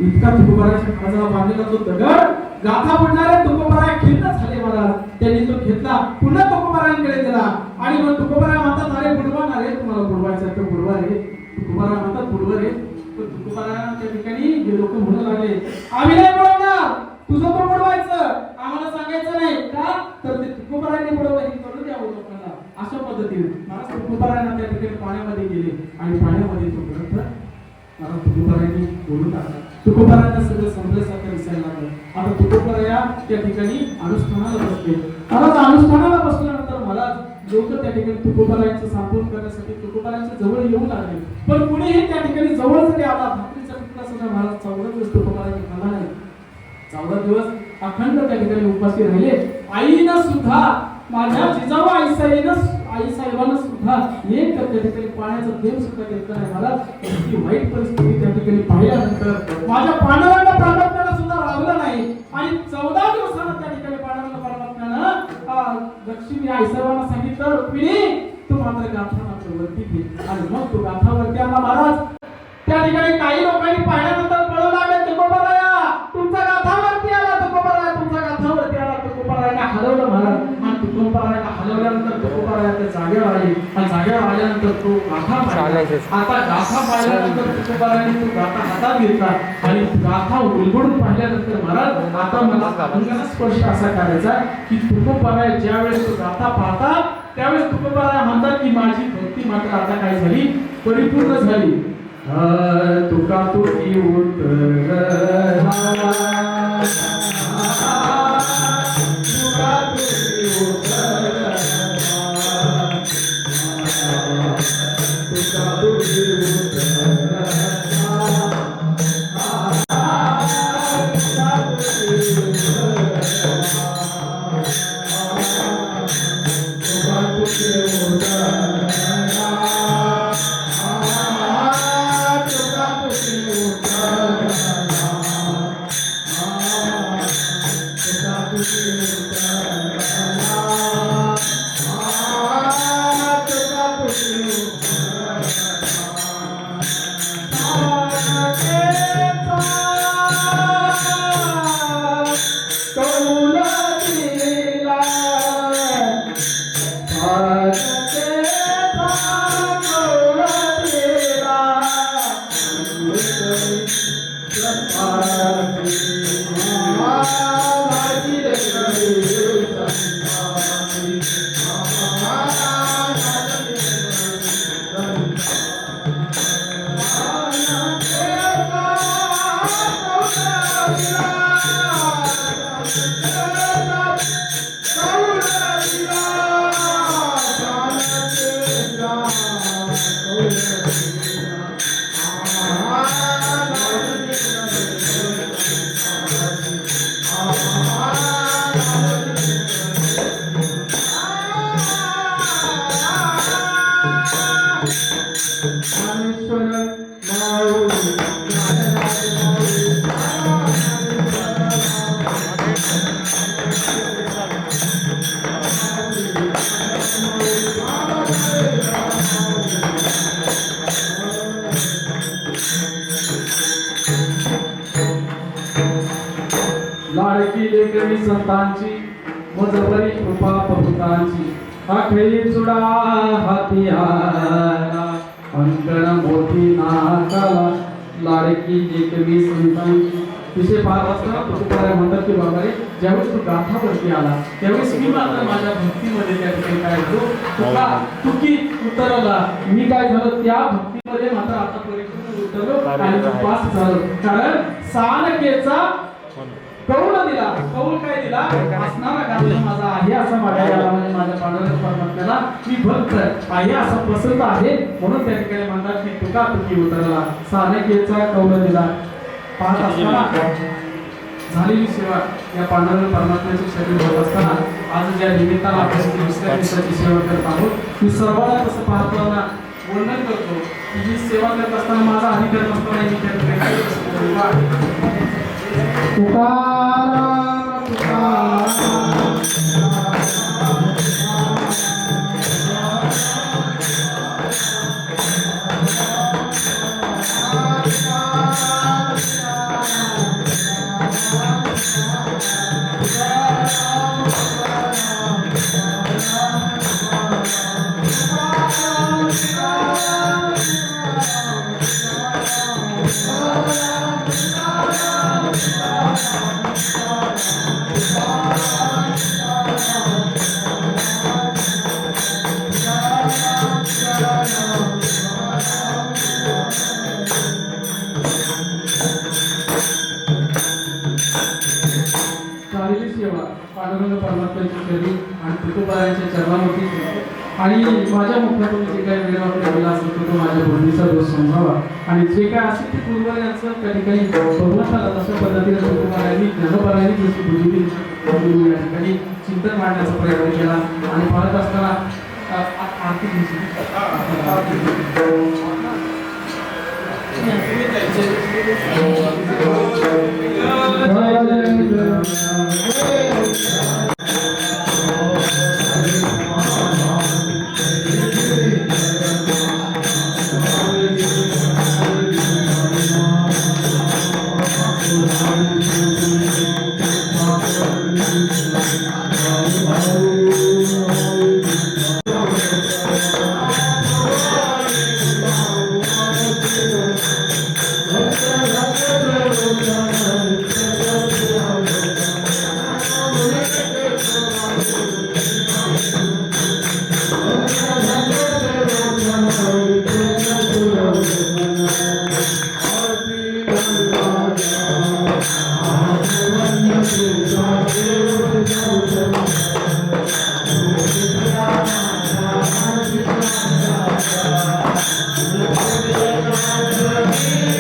S3: इतका तुकोबाराच्या काळजाला बांधलेला तो दगड गाथा बुडणारे तुकोबाराय खिन्न झाले महाराज. त्यांनी तो घेतला, पुन्हा तुकोबारायांकडे दिला आणि मग तुकोबाराय म्हणतात अरे बुडवा रे, तुम्हाला बुडवायचं तर बुडवा रे. तुकोबाराय म्हणतात बुडवा रे. तर तुकोबारायांच्या ठिकाणी हे लोक म्हणू लागले आम्ही नाही बुडवणार, तुझं तो बुडवायचं, आम्हाला सांगायचं नाही का? तर ते तुकोबारायांनी बुडवलं हे कळू द्यावं लोकांना. अशा पद्धतीने महाराज तुकोबारायांना त्या ठिकाणी पाण्यामध्ये गेले आणि पाण्यामध्ये तो ग्रंथ महाराज तुकोबारायांनी बोलून टाकला. तुकोबारायांना सगळं समजल्यासारखं दिसायला लागलं. आता तुकोबाराया त्या ठिकाणी अनुष्ठानाला बसले. महाराज अनुष्ठानाला बसल्यानंतर महाराज लोक त्या ठिकाणी तुकोबारायांचं सांत्वन करण्यासाठी तुकोबारायांच्या जवळ येऊ लागले. पण कुणीही त्या ठिकाणी जवळ जरी आला भाकरीचा तुकडा सुद्धा महाराज 14 दिवस तुकोबारायांनी खाल्ला नाही. 14 दिवस अखंड त्या ठिकाणी उपाशी राहिले. आईनं सुद्धा माझ्या जिजाऊ आईसाहेबांना सुद्धा एक त्या ठिकाणी पाण्याचा थेंब सुद्धा घेतला नाही. मला इतकी वाईट परिस्थिती त्या ठिकाणी पाहिल्यानंतर माझ्या पांडुरंग परमात्म्याला सुद्धा राहिलं नाही आणि 14 दिवसानं त्या ठिकाणी पांडुरंग परमात्म्यानं लक्ष्मी आईसाहेबांना सांगितलं रुक्मिणी तू मात्र गाथा मात्र वरती घे आणि मग तो गाथा वरती आला. महाराज त्या ठिकाणी काही लोकांनी पाहिल्यानंतर कळू लागले तुकोबाराया तुमचा गाथा वरती आला, तुकोबाराया तुमचा गाथा वरती आला. तुकोबारायाने हलवलं महाराज आणि तुकोबारायाने हलवल्यानंतर तुकोबाराया त्या जागेवर आली आणि जागेवर आल्यानंतर तो गाथा पाहिला. आता गाथा पाहिल्यानंतर तुकोबारायाने तो गाथा हातात घेतला आणि गाथा उलगडून पाहिल्यानंतर महाराज आता मला अंगाला स्पर्श असा करायचा की तुकोबाराया ज्यावेळेस तो गाथा पाहतात त्यावेळेस तुकोबाराया म्हणतात की माझी भक्ती मात्र आता काय झाली? परिपूर्ण झाली. तुका तुकी उत्तर लाडकी लेकरी संतांची मजबरी कृपा प्रभुतांची आखेरी चुडा हातियाला अंकण मोठी नाकाला लाडकी लेकरी संतांची तिचे पार वाजता तुकोबारा म्हणतात की बाबा रे ज्यावेळेस तू गाठावरती आला त्यावेळेस मी मात्र माझ्या भक्तीमध्ये त्या ठिकाणी काय होतो तुका तुकी उतरला मी काय झालं त्या भक्तीमध्ये मात्र आता परिपूर्ण उतरलो आणि तू पास झालो कारण सानकेचा कौल दिला कौल काय दिला असणारा गाणं माझा आहे असा माझ्या म्हणजे माझ्या पांडुरंग परमात्म्याला मी भक्त आहे असा पसंत आहे म्हणून त्या ठिकाणी म्हणतात की तुका तुकी उतरला सानकेचा कौल दिला पाहत असताना झालेली सेवा या पांडुरंग परमात्म्याची शरीर होत असताना आज ज्या निमित्ताला आपण दुसऱ्या दिवसाची सेवा करत आहोत मी सर्वांना तसं पाहतो ना वर्णन करतो की ही सेवा करत असताना माझा अधिकार नसताना मी त्या ठिकाणी तुकाराम तुकाराम झालेली सेवा पांडुरंग परमात्म्याची केली आणि तुकोबारायांच्या चरणावरती आणि माझ्या मुखातून जे काही वेळ वाटला असेल तो माझ्या बोलणीचा दोष समजावा आणि जे काय असेल ते पूर्वजांचं त्या ठिकाणी बघण्यात आलं तशा पद्धतीने तुकोबारायांनी ज्ञानोबारायांनी जशी बुद्धी या ठिकाणी चिंतन मांडण्याचा प्रयत्न केला आणि पाहत असताना आर्थिक
S1: Thank you.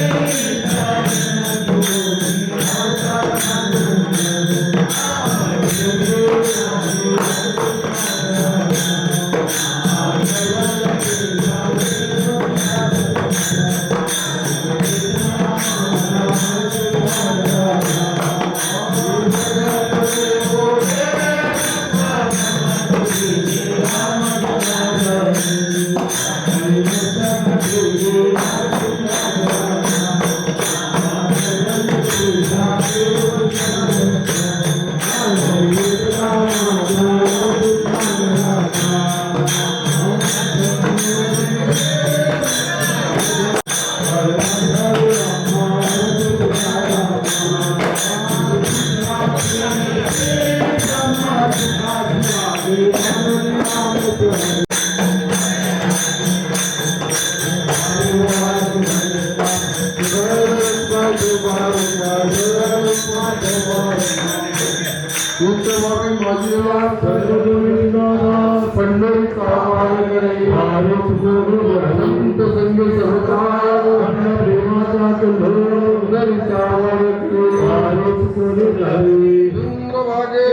S5: पंढरी संत संग सरकार प्रेमाचा पंढरी चंद्रभागे